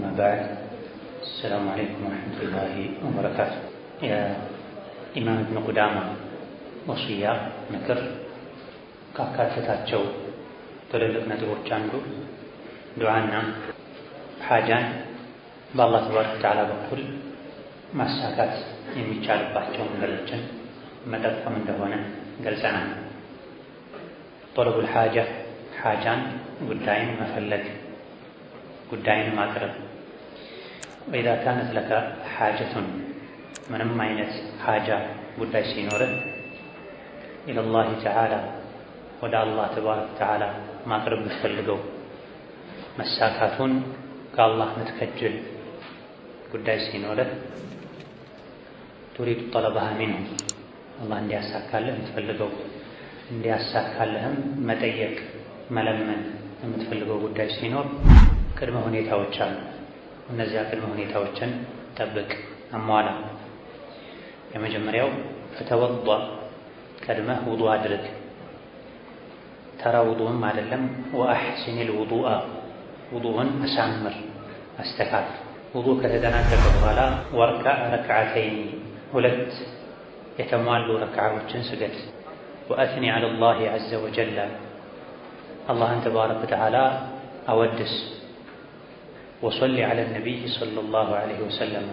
أما بعد السلام عليكم ورحمة الله وبركاته يا إمام ابن قدامة وصية ምክር ካካተታቸው ትልልቅ ነጥቦች አንዱ ዱዓና ሐጃን በአላህ ተባረከ ወተዓላ በኩል ማሳካት የሚቻልባቸው መንገዶችን መጠቀም እንደሆነ ገልጸናል። ጠለቡል ሐጃ ሐጃን ጉዳይን መፈለግ ጉዳይን ማቅረብ ወኢዛ ካነት ለከ ሐጀቱን ምንም አይነት ሐጃ ጉዳይ ሲኖርህ ኢለላህ ተዓላ ወደ አላህ ተባረከ ወተዓላ ማቅረብ የምትፈልገው መሳካቱን ከአላህ ምትከጅል ጉዳይ ሲኖርህ ቱሪዱ ጠለበሃ ሚንሁ አላህ እንዲያሳካልህ የምትፈልገው እንዲያሳካልህም መጠየቅ መለመን የምትፈልገው ጉዳይ ሲኖር ቅድመ ሁኔታዎች አሉ። እነዚያ ቅድመ ሁኔታዎችን ጠብቅ፣ አሟላ። የመጀመሪያው ፈተወዷ ቀድመህ ውዱእ አድርግ። ተራ ውዱእም አይደለም። ወአሕሲኒል ውዱአ ውዱእን አሳምር፣ አስተካክል። ውዱእ ከተጠናቀቀ በኋላ ወርካዕ ረክዓተይኒ ሁለት የተሟሉ ረክዓዎችን ስገድ። ወአትኒ ዐለላሂ ዐዘ ወጀለ አላህን ተባረከ ወተዓላ አወድስ። ወሰሊ ዐለ ነቢይ ሰለላሁ ዐለይሂ ወሰለም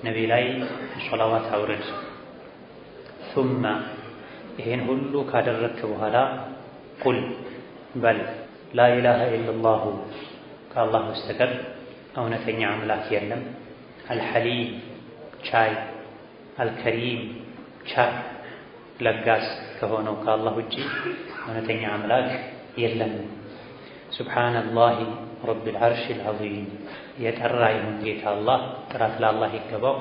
ነቢይ ላይ ሰላዋት አውርድ። ሱመ ይሄን ሁሉ ካደረግክ በኋላ ቁል በል ላኢላሃ ኢለላሁ ከአላህ በስተቀር እውነተኛ አምላክ የለም። አልሐሊም ቻይ፣ አልከሪም ቻይ ለጋስ ከሆነው ከአላህ ውጪ እውነተኛ አምላክ የለም። ሱብሓነላሂ ረቢል ዐርሺል ዐዚም የጠራ ይሁን ጌታ አላህ፣ ጥራት ለአላህ ይገባው።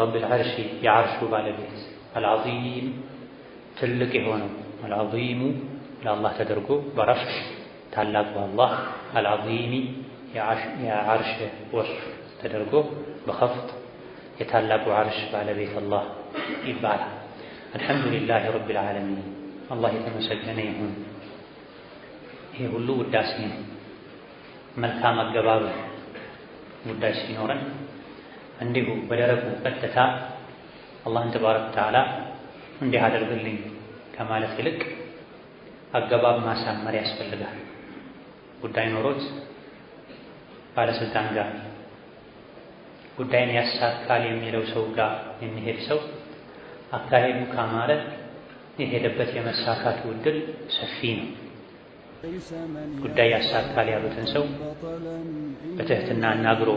ረቢል ዐርሺ የዐርሹ ባለቤት፣ አልዐዚም ትልቅ የሆነው አልዐዚሙ ለአላህ ተደርጎ በረፍዕ ታላቁ አላህ፣ አልዐዚሚ የዐርሽ ወስፍ ተደርጎ በኸፍድ የታላቁ ዐርሽ ባለቤት አላህ ይባላል። አልሐምዱሊላሂ ረቢል ዓለሚን አላህ የተመሰገነ ይሁን። ይሄ ሁሉ ውዳሴ ነው። መልካም አገባብ ጉዳይ ሲኖረን እንዲሁ በደረቁ ቀጥታ አላህን ተባረከ ወተዓላ እንዲህ አደርግልኝ ከማለት ይልቅ አገባብ ማሳመር ያስፈልጋል። ጉዳይ ኖሮት ባለስልጣን ጋር ጉዳይን ያሳካል የሚለው ሰው ጋር የሚሄድ ሰው አካሄዱ ካማረ የሄደበት የመሳካቱ ዕድል ሰፊ ነው። ጉዳይ ያሳካል ያሉትን ሰው በትህትና አናግሮ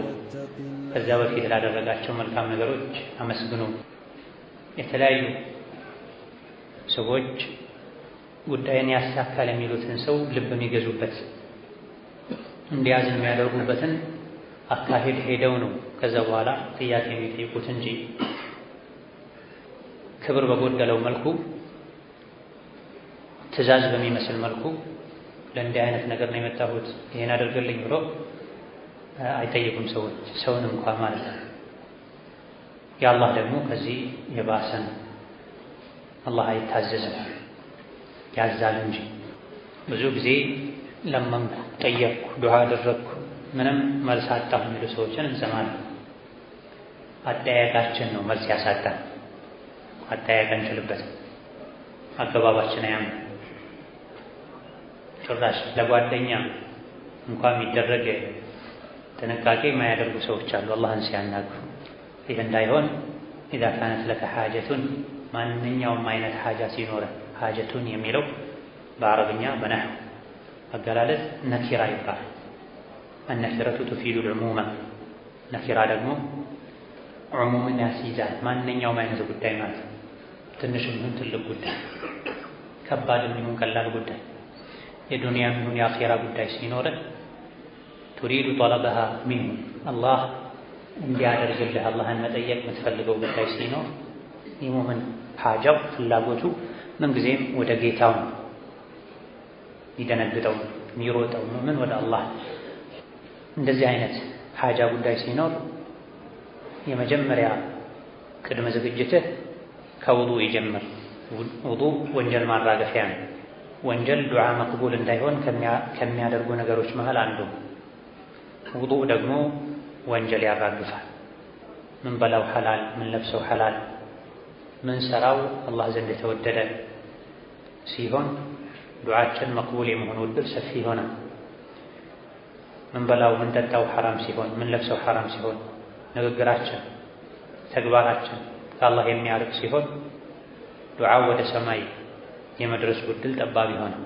ከዚያ በፊት ላደረጋቸው መልካም ነገሮች አመስግኖ የተለያዩ ሰዎች ጉዳይን ያሳካል የሚሉትን ሰው ልብ የሚገዙበት እንዲያዝን የሚያደርጉበትን አካሄድ ሄደው ነው ከዛ በኋላ ጥያቄ የሚጠይቁት እንጂ ክብር በጎደለው መልኩ ትዕዛዝ በሚመስል መልኩ ለእንዲህ አይነት ነገር ነው የመጣሁት ይሄን አድርግልኝ ብሎ አይጠይቁም ሰዎች፣ ሰውን እንኳን ማለት ነው። የአላህ ደግሞ ከዚህ የባሰ ነው። አላህ አይታዘዝም ያዛል እንጂ። ብዙ ጊዜ ለመንኩ፣ ጠየቅኩ፣ ዱዓ አደረግኩ ምንም መልስ አጣሁ የሚሉ ሰዎችን እንሰማለን። አጠያየቃችን ነው መልስ ያሳጣን። አጠያየቅ አንችልበትም። አገባባችን አያምንም። ጭራሽ ለጓደኛ እንኳን የሚደረግ ጥንቃቄ የማያደርጉ ሰዎች አሉ አላህን ሲያናግሩ። ይህ እንዳይሆን ኢዛ ካነት ለከ ሐጀቱን ማንኛውም አይነት ሐጃ ሲኖረ፣ ሐጀቱን የሚለው በአረብኛ በነህው አገላለጽ ነኪራ ይባላል። አነኪረቱ ቱፊዱል ዑሙማ ነኪራ ደግሞ ዑሙምን ያስይዛል። ማንኛውም አይነት ጉዳይ ማለት ትንሽም ይሁን ትልቅ ጉዳይ፣ ከባድም ይሁን ቀላል ጉዳይ፣ የዱንያም ይሁን የአኼራ ጉዳይ ሲኖርህ ቱሪዱ ጠለበሃ ሚንሁ አላህ እንዲያደርግልህ አላህን መጠየቅ የምትፈልገው ጉዳይ ሲኖር የሙእሚን ሐጃው ፍላጎቱ ምንጊዜም ወደ ጌታው ነው የሚደነግጠው የሚሮጠው ሙእሚን ወደ አላህ። እንደዚህ አይነት ሐጃ ጉዳይ ሲኖር የመጀመሪያ ቅድመ ዝግጅትህ ከውዱእ ይጀምር። ውዱእ ወንጀል ማራገፊያ ነው። ወንጀል ዱዓ መቅቡል እንዳይሆን ከሚያደርጉ ነገሮች መሃል አንዱ። ውዱእ ደግሞ ወንጀል ያራግፋል። ምን በላው ሐላል፣ ምን ለብሰው ሐላል፣ ምን ሰራው አላህ ዘንድ የተወደደ ሲሆን ዱዓችን መቅቡል የመሆኑ ዕድል ሰፊ ይሆናል። ምን በላው ምን ጠጣው ሐራም ሲሆን፣ ምን ለብሰው ሐራም ሲሆን፣ ንግግራችን ተግባራችን ከአላህ የሚያርቅ ሲሆን ዱዓው ወደ ሰማይ የመድረሱ ዕድል ጠባብ ይሆናል።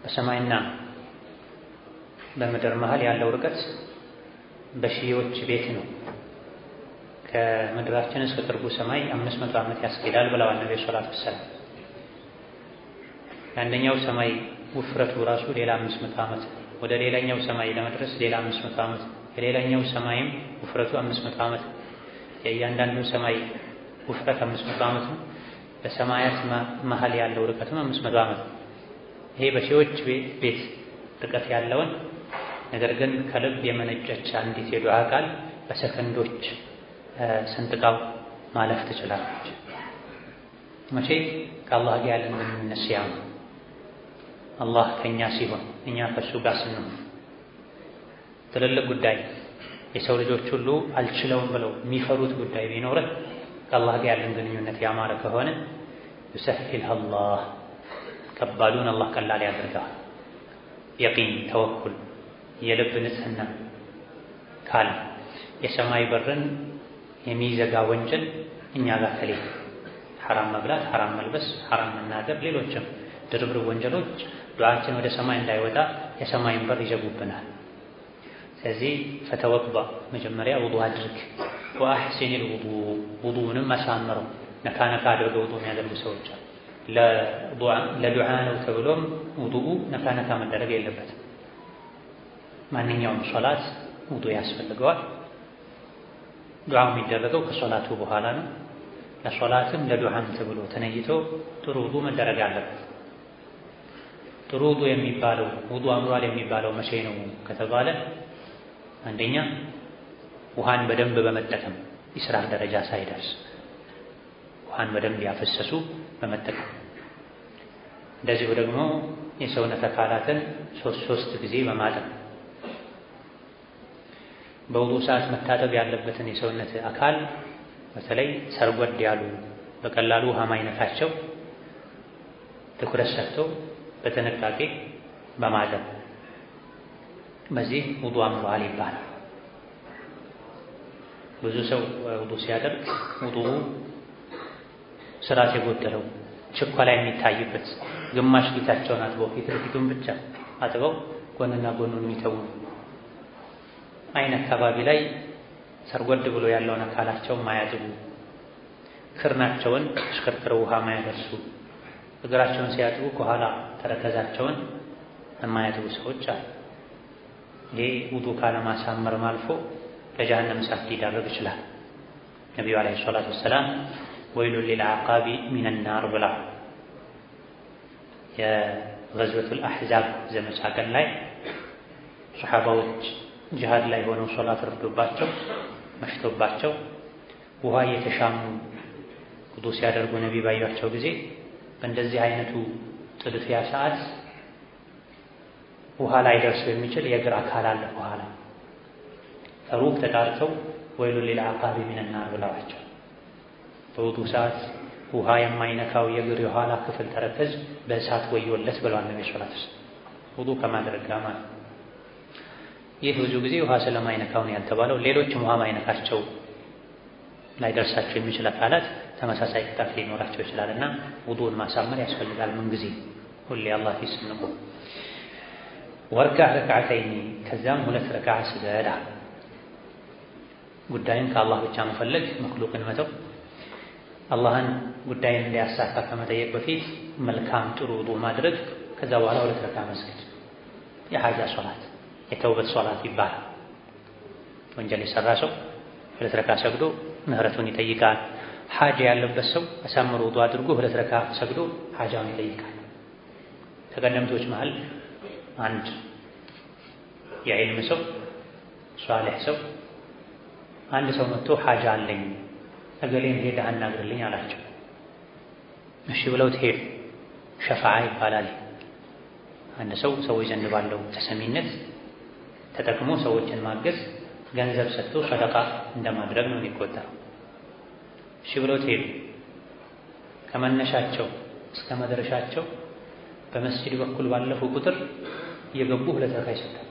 በሰማይና በምድር መሃል ያለው ርቀት በሺዎች ቤት ነው። ከምድራችን እስከ ቅርቡ ሰማይ 500 ዓመት ያስኬዳል ብለዋል ነብዩ ሰለላሁ ዐለይሂ ወሰለም። አንደኛው ሰማይ ውፍረቱ ራሱ ሌላ 500 ዓመት፣ ወደ ሌላኛው ሰማይ ለመድረስ ሌላ 500 ዓመት፣ የሌላኛው ሰማይም ውፍረቱ 500 ዓመት፣ የእያንዳንዱ ሰማይ ውፍረት 500 ዓመት ነው። በሰማያት መሃል ያለው ርቀትም 500 ዓመት። ይሄ በሺዎች ቤት ርቀት ያለውን ነገር ግን ከልብ የመነጨች አንዲት የዱዓ ቃል በሰከንዶች ሰንጥቃው ማለፍ ትችላለች። መቼ? ከአላህ ጋር ያለን ግንኙነት ሲያምር፣ አላህ ከእኛ ሲሆን፣ እኛ ከእሱ ጋር ስንሆን። ትልልቅ ጉዳይ የሰው ልጆች ሁሉ አልችለውም ብለው የሚፈሩት ጉዳይ ቢኖርህ ከአላህ ጋር ያለን ግንኙነት ያማረ ከሆነ ዩሰሂልህ አላህ፣ ከባዱን አላህ ቀላል ያደርገዋል። የቂን ተወኩል የልብ ንጽህና ካለ የሰማይ በርን የሚዘጋ ወንጀል እኛ ጋር ከሌለ ሐራም መብላት፣ ሐራም መልበስ፣ ሐራም መናገር፣ ሌሎችም ድርብርብ ወንጀሎች ዱዓችን ወደ ሰማይ እንዳይወጣ የሰማይን በር ይዘጉብናል። ስለዚህ ፈተወባ መጀመሪያ ውዱእ አድርግ፣ ወአሕሲኒል ውዱእ ውዱእንም አሳምረው። ነካ ነካ አድርገው ውዱእ የሚያደርጉ ሰዎች አሉ። ለዱዓ ነው ተብሎም ውዱኡ ነካ ነካ መደረግ የለበትም። ማንኛውም ሶላት ውዱእ ያስፈልገዋል። ዱዓው የሚደረገው ከሶላቱ በኋላ ነው። ለሶላትም ለዱዓም ተብሎ ተነይቶ ጥሩ ውዱእ መደረግ አለበት። ጥሩ ውዱእ የሚባለው ውዱእ አምሯል የሚባለው መቼ ነው ከተባለ አንደኛ ውሃን በደንብ በመጠቀም ኢስራፍ ደረጃ ሳይደርስ ውሃን በደንብ ያፈሰሱ በመጠቀም፣ እንደዚሁ ደግሞ የሰውነት አካላትን ሶስት ጊዜ በማጠብ። በውዱእ ሰዓት መታጠብ ያለበትን የሰውነት አካል በተለይ ሰርጎድ ያሉ በቀላሉ ውሃ ማይነካቸው ትኩረት ሰጥተው በጥንቃቄ በማጠብ በዚህ ውዱእ አምሯል ይባላል። ብዙ ሰው ውዱእ ሲያደርግ ውዱኡ ስርዓት የጎደለው ችኮላ የሚታይበት፣ ግማሽ ፊታቸውን አጥበው ፊት ለፊቱን ብቻ አጥበው ጎንና ጎኑን የሚተው፣ አይን አካባቢ ላይ ሰርጎድ ብሎ ያለውን አካላቸውን ማያጥቡ፣ ክርናቸውን አሽከርክረው ውሃ ማያደርሱ፣ እግራቸውን ሲያጥቡ ከኋላ ተረከዛቸውን የማያጥቡ ሰዎች አሉ። ይሄ ውዱእ ካለማሳመርም አልፎ ለጀሃነም እሳት ሊዳረግ ይችላል። ነቢዩ ዓለይሂ ሰላቱ ወሰላም ወይሉን ሊልዓቃቢ ሚነናር ብላ የገዝወቱል አሕዛብ ዘመቻ ቀን ላይ ሰሓባዎች ጂሃድ ላይ ሆነው ሶላት ረፍዶባቸው መሽቶባቸው ውሃ እየተሻሙ ውዱእ ሲያደርጉ ነቢ ባዩአቸው ጊዜ በእንደዚህ አይነቱ ጥድፊያ ሰዓት ውሃ ላይ ደርሰው የሚችል የእግር አካል አለ በኋላ ከሩቅ ተጣርተው ወይሉን ሊልዓቃቢ ሚነናር ብለዋቸው። በውዱእ ሰዓት ውሃ የማይነካው የእግር የኋላ ክፍል ተረከዝ በእሳት ወዮለት ብለዋል ነቢ ሰለላሁ ዐለይሂ ወሰለም። ውዱእ ከማድረግ ጋር ማለት ይህ ብዙ ጊዜ ውሃ ስለማይነካው ነው ያልተባለው። ሌሎችም ውሃ ማይነካቸው ላይ ደርሳቸው የሚችል አካላት ተመሳሳይ ቅጣት ሊኖራቸው ይችላልና ውዱእን ማሳመር ያስፈልጋል። ምን ጊዜ ሁሌ አላህ ፊት ስንቆም ወርካዕ ረክዓተይኒ ከዛም 2 ረክዓ ስገድ። ጉዳይን ከአላህ ብቻ መፈለግ፣ መክሉቅን መተው፣ አላህን ጉዳይን እንዲያሳካ ከመጠየቅ በፊት መልካም ጥሩ ውዱእ ማድረግ፣ ከዛ በኋላ 2 ረክዓ መስገድ። የሐጃ ሶላት የተውበት ሶላት ይባላል። ወንጀል የሰራ ሰው 2 ረክዓ ሰግዶ ምህረቱን ይጠይቃል። ሐጃ ያለበት ሰው አሳምሮ ውዱእ አድርጎ 2 ረክዓ ሰግዶ ሐጃውን ይጠይቃል። ከቀደምቶች መሃል አንድ የዕልም ሰው ሷሊህ ሰው አንድ ሰው መጥቶ ሐጃ አለኝ እገሌን ሄደህ አናግርልኝ አላቸው። እሺ ብለው ሄዱ። ሸፋዓ ይባላል። አንድ ሰው ሰዎች ዘንድ ባለው ተሰሚነት ተጠቅሞ ሰዎችን ማገዝ ገንዘብ ሰጥቶ ሰደቃ እንደማድረግ ነው የሚቆጠረው። እሺ ብለው ሄዱ። ከመነሻቸው እስከ መድረሻቸው በመስጂድ በኩል ባለፉ ቁጥር እየገቡ 2 ረካ ይሰጣሉ።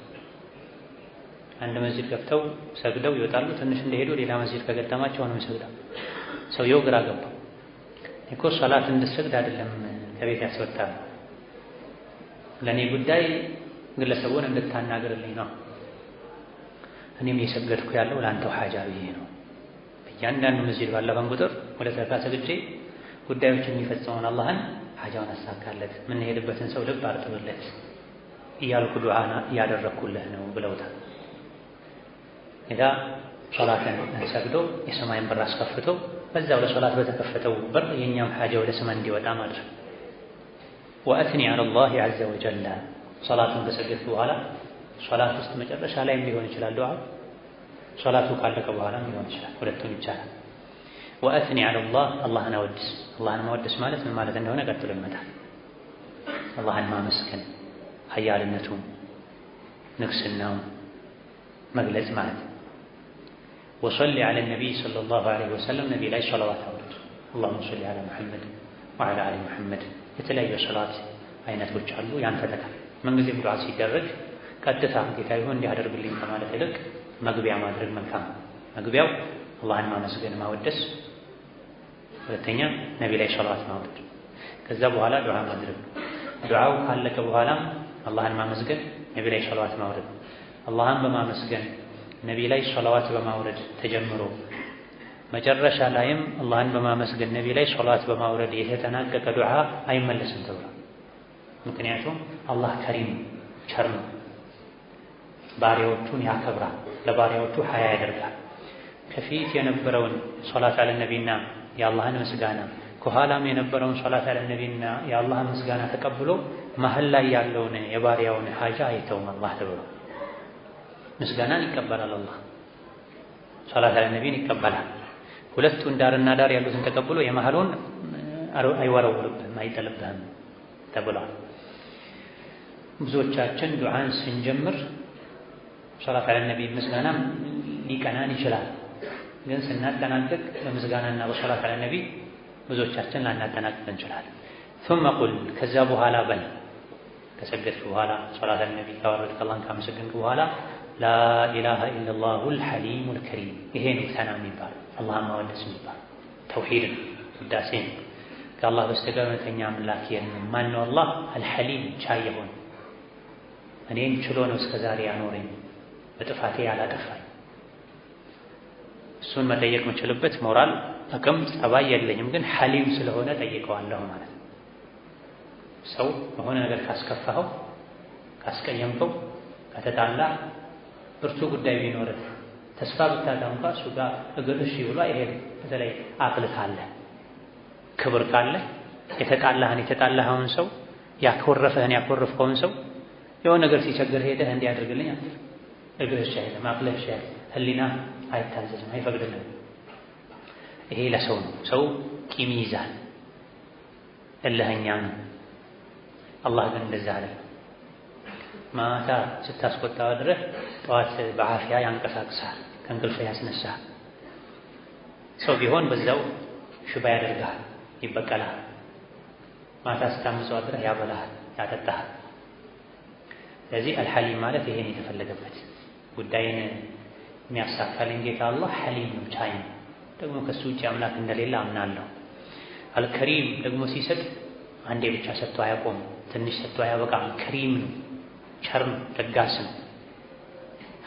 አንድ መስጂድ ገብተው ሰግደው ይወጣሉ። ትንሽ እንደሄዱ ሌላ መስጂድ ከገጠማቸው አሁንም ይሰግዳሉ። ሰውየው ግራ ገባው። እኮ ሶላት እንድሰግድ አይደለም ከቤት ያስወጣል፣ ለኔ ጉዳይ ግለሰቡን እንድታናገርልኝ ነው። እኔም እየሰገድኩ ያለው ለአንተው ሐጃ ብዬ ነው። በእያንዳንዱ መስጂድ ባለፈን ቁጥር 2 ረካ ሰግጄ ጉዳዮችን የሚፈጽመውን አላህን ሐጃውን አሳካለት፣ የምንሄድበትን ሰው ልብ አርጥብለት እያልኩ ዱዓ እያደረግኩልህ ነው ብለውታል። ኢዳ ሶላትን ሰግዶ የሰማይን በር አስከፍቶ በዛው ለሶላት በተከፈተው በር የኛም ሐጃ ወደ ሰማይ እንዲወጣ ማድረግ። ወአትኒ ዐለላሂ ዐዘ ወጀል ሶላቱን ከሰገድኩ በኋላ ሶላት ውስጥ መጨረሻ ላይም ሊሆን ይችላል ዱዓ፣ ሶላቱ ካለቀ በኋላም ሊሆን ይችላል፣ ሁለቱም ይቻላል። ወአትኒ ዐለላህ አላህን አወድስ። አላህን ማወደስ ማለት ምን ማለት እንደሆነ ቀጥሎ ይመጣል። አላህን ማመስገን ኃያልነቱን ንግስናውን መግለጽ ማለት። ወሰሊ ዐለ ነቢይ ሰለላሁ ዐለይሂ ወሰለም ነቢ ላይ ሰለዋት አውርድ። አላሁመ ሰሊ ዐላ ሙሐመድ ወዐላ አሊ ሙሐመድ። የተለያዩ ሰላት አይነቶች አሉ። ያን ተጠቀም። ምንጊዜም ዱዓ ሲደረግ ቀጥታ ጌታ ይሁን እንዲያደርግልኝ ከማለት ይልቅ መግቢያ ማድረግ መልካም። መግቢያው አላህን ማመስገን ማወደስ፣ ሁለተኛ ነቢ ላይ ሰለዋት ማውረድ፣ ከዛ በኋላ ዱዓ ማድረግ። ዱዓው ካለቀ በኋላ አላህን ማመስገን፣ ነቢ ላይ ሰለዋት ማውረድ። አላህን በማመስገን ነቢ ላይ ሰለዋት በማውረድ ተጀምሮ መጨረሻ ላይም አላህን በማመስገን ነቢ ላይ ሰለዋት በማውረድ የተጠናቀቀ ዱዓ አይመለስም ተብሏል። ምክንያቱም አላህ ከሪም ቸር ነው፣ ባሪያዎቹን ያከብራል፣ ለባሪያዎቹ ሀያ ያደርጋል። ከፊት የነበረውን ሶላት አለ ነቢና የአላህን ምስጋና ከኋላም የነበረውን ሶላት አለ ነቢና የአላህን ምስጋና ተቀብሎ መሀል ላይ ያለውን የባሪያውን ሀጃ አይተውም አላህ ተብሎ ምስጋናን ይቀበላል። አላህ ሶላት አለ ነቢን ይቀበላል። ሁለቱን ዳርና ዳር ያሉትን ተቀብሎ የመሀሉን አይወረውርብህም አይጥልብህም ተብሏል። ብዙዎቻችን ዱዓን ስንጀምር ሶላት አለ ነቢ ምስጋናም ሊቀናን ይችላል። ግን ስናጠናቅቅ በምስጋናና በሶላት አለ ነቢ ብዙዎቻችን ላናጠናቅቅ እንችላለን። ثم قل ከዛ በኋላ በል ከሰገድክ በኋላ ሶላት አለ ነቢ ካወረድክ አላህን ካመሰገንክ በኋላ ላ ኢላሃ ኢለላሁል ሐሊሙል ከሪም። ይሄ ነው ሰና የሚባል አላህን ማወደስ የሚባል ተውሂድ ነው፣ ውዳሴ ነው። ከአላህ በስተቀር እውነተኛ አምላክ የለም። ማን ነው አላህ? አልሐሊም ቻይ የሆነ እኔን ችሎ ነው እስከዛሬ ያኖረኝ በጥፋቴ ያላጠፋኝ። እሱን መጠየቅ የምችልበት ሞራል አቅም ጸባይ የለኝም፣ ግን ሐሊም ስለሆነ ጠይቀዋለሁ ማለት ነው። ሰው በሆነ ነገር ካስከፋኸው፣ ካስቀየምከው፣ ከተጣላ ብርቱ ጉዳይ ቢኖርህ ተስፋ ብታጣ እንኳ እሱ ጋር እግር እሺ ብሎ አይሄድም። በተለይ አቅል ካለ ክብር ካለ የተጣላኸውን ሰው ያኮረፍከውን ሰው የሆነ ነገር ሲቸግር ሄደህ እንዲያደርግልኝ አትል። እግር እሺ አይልም፣ አቅልህ እሺ አይልም፣ ህሊና አይታዘዝም፣ አይፈቅድልም። ይሄ ለሰው ነው። ሰው ቂም ይይዛል፣ እልኸኛ ነው። አላህ ግን እንደዛ አለ። ማታ ስታስቆጣው አድረህ ጠዋት በዓፊያ ያንቀሳቅሳል፣ ከእንቅልፍ ያስነሳል። ሰው ቢሆን በዛው ሽባ ያደርግሃል፣ ይበቀላል። ማታ ስታምፀው አድረህ ያበላሃል፣ ያጠጣሃል። ስለዚህ አልሐሊም ማለት ይሄን የተፈለገበት ጉዳይን የሚያሳካልን ጌታ አላህ ሐሊም ነው፣ ቻይ ነው። ደግሞ ከሱ ውጭ አምላክ እንደሌለ አምናለሁ። አልከሪም ደግሞ ሲሰጥ አንዴ ብቻ ሰጥቶ አያቆም፣ ትንሽ ሰጥቶ አያበቃም። ከሪም ነው፣ ቸር ነው፣ ደጋስ ነው።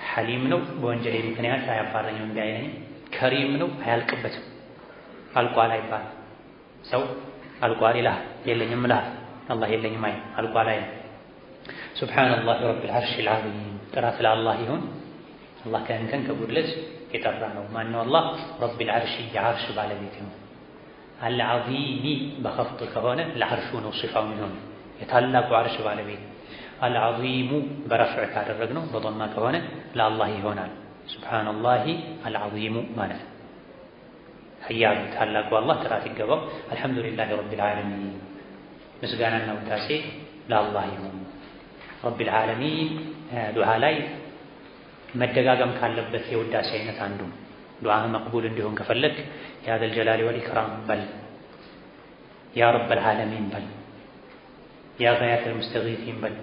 ሐሊም ነው፣ በወንጀሌ ምክንያት አያባረኝም እንዳይለኝ። ከሪም ነው፣ አያልቅበትም፣ አልቋል አይባልም። ሰው አልቋል ይልሃል፣ የለኝም ይልሃል። አላህ የለኝም አይ አልቋል አይልም። ሱብሓነላህ ረቢል ዐርሺል ዐዚም። ጥራት ለአላህ ይሁን። አላህ ከእንከን ከጉድለት የጠራ ነው። ማነው አላህ? ረቢል ዐርሺ የዐርሽ ባለቤት ይሁን። አልዐዚሚ በኸፍጥ ከሆነ ለዐርሹ ነው ሲፋው የሚሆን የታላቁ ዐርሽ ባለቤት። አልዐዚሙ በረፍዕ ካደረግነው በضማ ከሆነ ለአላህ ይሆናል። ሱብሓነላሂ አልዐዚሙ ማለት ነው። ኃያሉ ታላቁ አላህ ጥራት ይገባው። አልሐምዱሊላሂ ረቢል ዓለሚን። ምስጋናና ውዳሴ ለአላህ ይሁን። ረቢል ዓለሚን ዱዓ ላይ መደጋገም ካለበት የውዳሴ አይነት አንዱ ዱዓ መቅቡል እንዲሆን ከፈለግ ያ ዘል ጀላሊ ወል ኢክራም በል፣ ያ ረበል ዓለሚን በል፣ ያ ገያተል ሙስተጊሲን በል።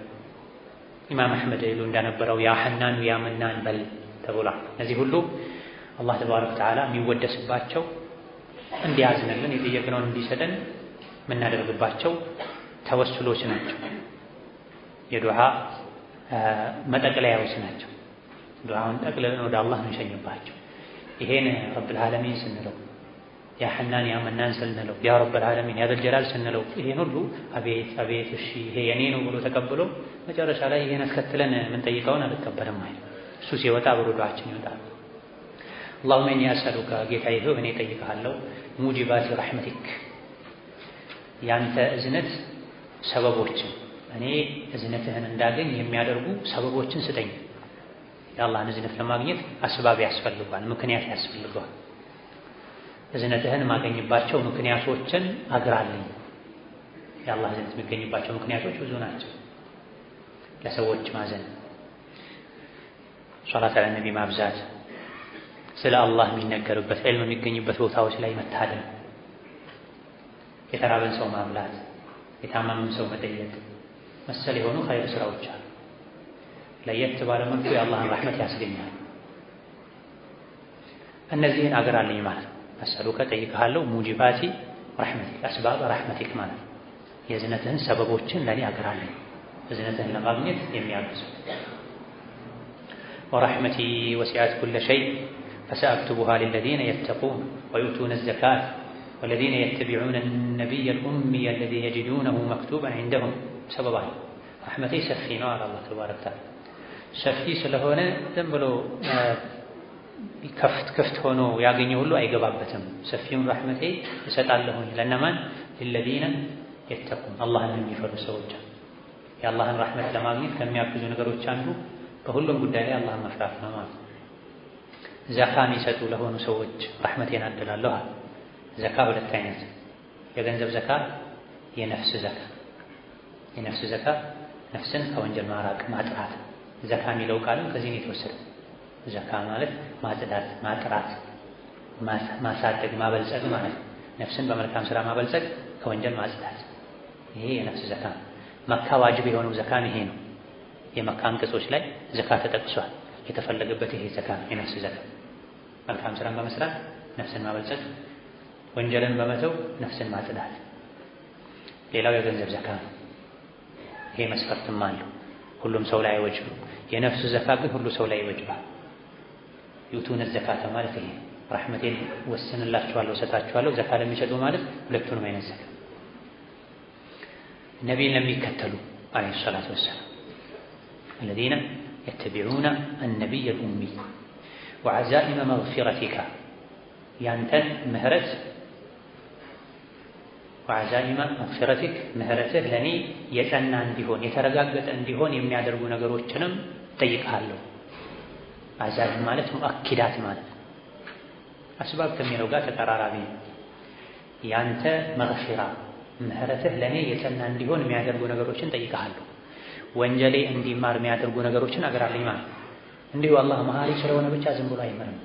ኢማም አሕመድ ይሉ እንደነበረው ያ ሐናኑ ያ መናን በል ተብሏል። እነዚህ ሁሉ አላህ ተባረከ ወተዓላ የሚወደስባቸው እንዲያዝንልን የጠየቅነውን እንዲሰጠን የምናደርግባቸው ተወሱሎች ናቸው። የዱዓ መጠቅለያዎች ናቸው። ዱዓውን ጠቅልለን ወደ አላህ እንሸኝባቸው። ይሄን ረብል ዓለሚን ስንለው፣ ያ ሐናን ያ መናን ስንለው፣ ያ ረብል ዓለሚን ያ ዘል ጀላል ስንለው ይሄን ሁሉ አቤት አቤት እሺ ይሄ የኔ ነው ብሎ ተቀብሎ መጨረሻ ላይ ይሄን አስከትለን የምንጠይቀውን አልቀበልም አይደል። እሱ ሲወጣ አብሮ ዱዓችን ይወጣል። አላሁመ ኢኒ አስአሉከ ጌታዬ ሆይ እኔ እጠይቅሃለሁ ሙጂባቲ ረሕመቲክ ያንተ እዝነት ሰበቦችን እኔ እዝነትህን እንዳገኝ የሚያደርጉ ሰበቦችን ስጠኝ። የአላህን እዝነት ለማግኘት አስባብ ያስፈልገዋል፣ ምክንያት ያስፈልገዋል። እዝነትህን የማገኝባቸው ምክንያቶችን አግራልኝ። የአላህ እዝነት የሚገኝባቸው ምክንያቶች ብዙ ናቸው። ለሰዎች ማዘን፣ ሶላት ዐለ ነቢ ማብዛት፣ ስለ አላህ የሚነገርበት ዕልም የሚገኝበት ቦታዎች ላይ መታደም፣ የተራበን ሰው ማብላት፣ የታመመን ሰው መጠየቅ መሰል የሆኑ ኸይር ስራዎች አሉ። ለየት ባለ መልኩ የአላህን ረሕመት ያስገኛል። እነዚህን አግራልኝ ማለት ነው። አስአሉከ ጠይቅሃለሁ ሙጂባቲ ረሕመቲክ አስባብ ረሕመቲክ ማለት ነው። የእዝነትህን ሰበቦችን ለእኔ አግራልኝ፣ እዝነትህን ለማግኘት የሚያግዙ። ወረሕመቲ ወሲዐት ኩለ ሸይ ፈሰአክቱቡሃ ሊለዚነ የተቁን ወዩእቱነ ዘካት ወለዚነ የተቢዑነ ነቢየ ልኡሚየ አለዚ የጅዱነሁ መክቱበን ዐንደሁም ሰበባል። ረሕመቴ ሰፊ ነው አለ አላህ ተባረከ ወተዓላ። ሰፊ ስለሆነ ዝም ብሎ ክፍት ሆኖ ያገኘ ሁሉ አይገባበትም። ሰፊውን ረሕመቴ እሰጣለሁኝ ለእነማን? ሊለዚነ የተቁን አላህን የሚፈሩ ሰዎች። የአላህን ረሕመት ለማግኘት ከሚያግዙ ነገሮች አንዱ በሁሉም ጉዳይ ላይ አላህን መፍራት ነው ማለት ነው። ዘካ የሚሰጡ ለሆኑ ሰዎች ረሕመቴን አድላለሁ አለ። ዘካ ሁለት አይነት፣ የገንዘብ ዘካ፣ የነፍስ ዘካ። የነፍስ ዘካ ነፍስን ከወንጀል ማራቅ ማጥራት። ዘካ የሚለው ቃልም ከዚህ ነው የተወሰደው። ዘካ ማለት ማጽዳት፣ ማጥራት፣ ማሳደግ፣ ማበልጸግ ማለት ነው። ነፍስን በመልካም ስራ ማበልጸግ፣ ከወንጀል ማጽዳት፣ ይሄ የነፍስ ዘካ ነው። መካ ዋጅብ የሆነው ዘካም ይሄ ነው። የመካ አንቀጾች ላይ ዘካ ተጠቅሷል። የተፈለገበት ይሄ ዘካ ነው፣ የነፍስ ዘካ። መልካም ስራን በመስራት ነፍስን ማበልጸግ፣ ወንጀልን በመተው ነፍስን ማጽዳት። ሌላው የገንዘብ ዘካ ነው። ይሄ መስፈርትም አለው፣ ሁሉም ሰው ላይ አይወጅብም። የነፍስ ዘካ ግን ሁሉ ሰው ላይ ይወጅባል። ዩቱነ ዘካተ ማለት ይሄ ረሕመቴን ወስንላችኋለሁ እሰጣችኋለሁ ዘካ ለሚሰጡ ማለት ሁለቱንም አይነት ዘካ። ነቢይን ለሚከተሉ ዓለይሂ ሰላቱ ወሰላም الذين يتبعون النبي الأمي وعزائم مغفرتك ያንተን ምህረት وعزائم مغفرتك ምህረትህ ለኔ የጸና እንዲሆን የተረጋገጠ እንዲሆን የሚያደርጉ ነገሮችንም ጠይቅሃለሁ። አዛኢም ማለት ሙአኪዳት ማለት አስባብ ከሚለው ጋር ተቀራራቢ ነው። ያንተ መግፊራ ምህረትህ ለኔ የጸና እንዲሆን የሚያደርጉ ነገሮችን ጠይቅሃለሁ። ወንጀሌ እንዲማር የሚያደርጉ ነገሮችን አግራልኝ ማለት እንዲሁ አላህ መሐሪ ስለሆነ ብቻ ዝም ብሎ አይመርም።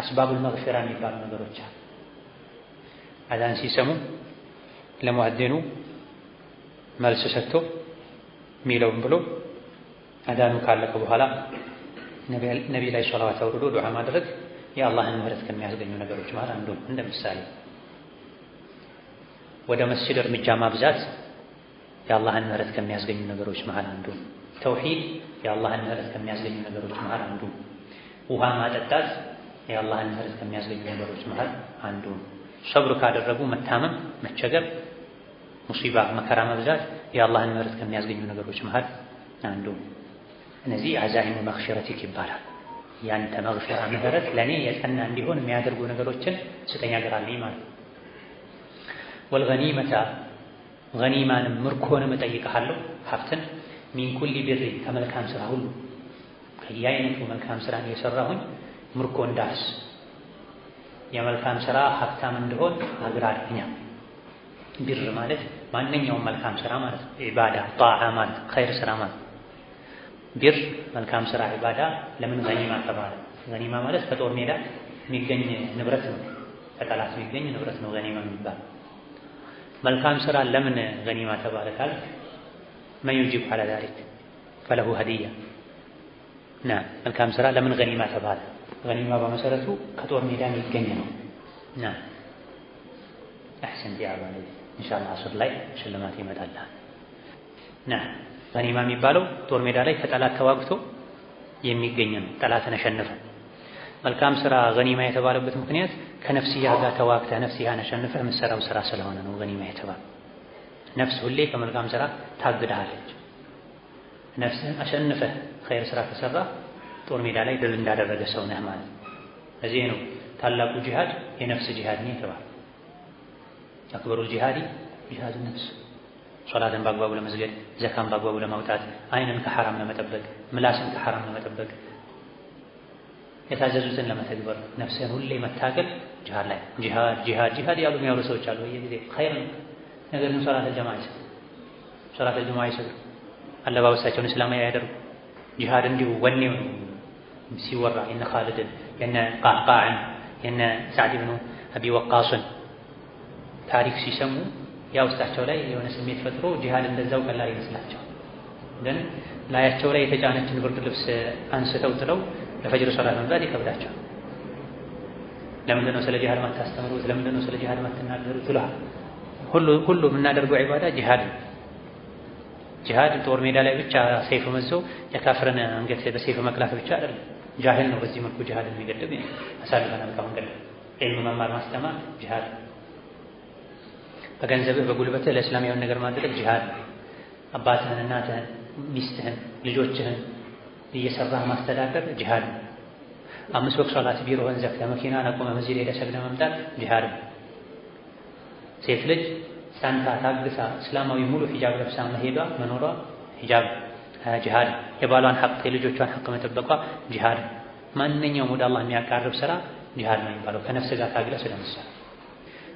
አስባቡል መግፊራ የሚባሉ ነገሮች አሉ። አዛን ሲሰሙ ለሙአዚኑ መልስ ሰጥቶ ሚለውም ብሎ አዛኑ ካለቀ በኋላ ነቢ ላይ ሶላዋት አውርዶ ዱዓ ማድረግ የአላህን ምህረት ከሚያስገኙ ነገሮች ማለት አንዱ። እንደ ምሳሌ ወደ መስጂድ እርምጃ ማብዛት የአላህን ምህረት ከሚያስገኙ ነገሮች መሃል አንዱ። ተውሂድ የአላህን ምህረት ከሚያስገኙ ነገሮች መሃል አንዱ። ውሃ ማጠጣት የአላህን ምህረት ከሚያስገኙ ነገሮች መሃል አንዱ። ሰብር ካደረጉ መታመም፣ መቸገር፣ ሙሲባ፣ መከራ መብዛት የአላህን ምህረት ከሚያስገኙ ነገሮች መሃል አንዱ። እነዚህ አዛኢሙ መግፊረቲክ ይባላል። ያንተ መግፊራ ምህረት ለኔ የጸና እንዲሆን የሚያደርጉ ነገሮችን ስጠኝ አግራልኝ ማለት። ወልገኒመተ ገኒማንም ምርኮንም እጠይቅሃለሁ። ሀብትን ሚን ኩሊ ቢሪ ከመልካም ስራ ሁሉ ከየአይነቱ መልካም ስራን የሰራሁኝ ምርኮ እንዳስ የመልካም ስራ ሀብታም እንደሆን አግራልኝ። ቢር ማለት ማንኛውም መልካም ስራ ማለት ኢባዳ ጣዓ ማለት ኸይር ስራ ማለት ቢር መልካም ስራ ዒባዳ ለምን ገኒማ ተባለ? ገኒማ ማለት ከጦር ሜዳ የሚገኝ ንብረት ነው። ከጠላት የሚገኝ ንብረት ነው ገኒማ የሚባል። መልካም ስራ ለምን ገኒማ ተባለ ካል መን ዩጂብ ዐላ ዛሊክ ፈለሁ ሀዲያ። መልካም ስራ ለምን ገኒማ ተባለ? ገኒማ በመሰረቱ ከጦር ሜዳ የሚገኝ ነው። አሕሰንት ያ ባለቤት ኢንሻአላህ አስር ላይ ሽልማት ይመጣልሃል። ገኒማ የሚባለው ጦር ሜዳ ላይ ከጠላት ተዋግቶ የሚገኝ ነው። ጠላትን አሸንፈ መልካም ስራ ገኒማ የተባለበት ምክንያት ከነፍስያ ጋር ተዋግተህ ነፍስያን አሸንፈህ የምትሰራው ስራ ስለሆነ ነው ገኒማ የተባለው። ነፍስ ሁሌ ከመልካም ስራ ታግድሃለች። ነፍስህን አሸንፈህ ኸይር ስራ ከሰራ ጦር ሜዳ ላይ ድል እንዳደረገ ሰው ነህ ማለት ነው። ለዚህ ነው ታላቁ ጂሃድ የነፍስ ጂሃድ ነው የተባለው። አክበሩል ጂሃዲ ጂሃዱ ነፍስ። ሶላትን በአግባቡ ለመስገድ፣ ዘካን በአግባቡ ለማውጣት፣ አይንን ከሐራም ለመጠበቅ፣ ምላስን ከሐራም ለመጠበቅ፣ የታዘዙትን ለመተግበር ነፍስህን ሁሌ መታገል ጂሃድ ላይ ጂሃድ ያሉ የሚያወሩ ሰዎች አሉ በየጊዜ ኸይር ነገር ግን ሶላተል ጀማዓ አይሰግዱ፣ አለባበሳቸውን እስላማዊ ያደርጉ። ጂሃድ እንዲሁ ወኔው ሲወራ የነ ኻሊድን የነ ቃዕቃዕን የነ ሰዕድ ብኑ አቢ ወቃስን ታሪክ ሲሰሙ ያ ውስጣቸው ላይ የሆነ ስሜት ፈጥሮ ጂሃድ እንደዛው ቀላል ይመስላቸው፣ ግን ላያቸው ላይ የተጫነችን ብርድ ልብስ አንስተው ጥለው ለፈጅር ሶላት መምጣት ይከብዳቸው። ለምንድን ነው ስለ ጂሃድ ማታስተምሩት? ለምንድን ነው ስለ ጂሃድ ማትናገሩት? ይላል። ሁሉ የምናደርገው ዒባዳ ጂሃድ ነው። ጂሃድ ጦር ሜዳ ላይ ብቻ ሰይፍ መዞ የካፍርን አንገት በሰይፍ መቅላት ብቻ አይደለም። ጃሂል ነው በዚህ መልኩ ጂሃድ የሚገድብ አሳልፈናል ከመንገድ ዒልም መማር ማስተማር ጂሃድ። በገንዘብህ በጉልበትህ ለእስላማዊ ነገር ማድረግ ጂሃድ። አባትህን፣ እናትህን፣ ሚስትህን፣ ልጆችህን እየሰራህ ማስተዳደር ጂሃድ። 5 ወቅት ሶላት ቢሮህን ዘግተህ መኪናን አቁመህ መስጂድ ሄደህ ሰግደህ መምጣት ጂሃድ። ሴት ልጅ ጸንታ ታግሳ እስላማዊ ሙሉ ሂጃብ ለብሳ መሄዷ መኖሯ ሂጃብ ጂሃድ። የባሏን ሐቅ የልጆቿን ሐቅ መጠበቋ ጂሃድ። ማንኛውም ወደ አላህ የሚያቃርብ ስራ ጂሃድ ነው የሚባለው ከነፍስ ጋር ታግለህ ስለምትሰራ።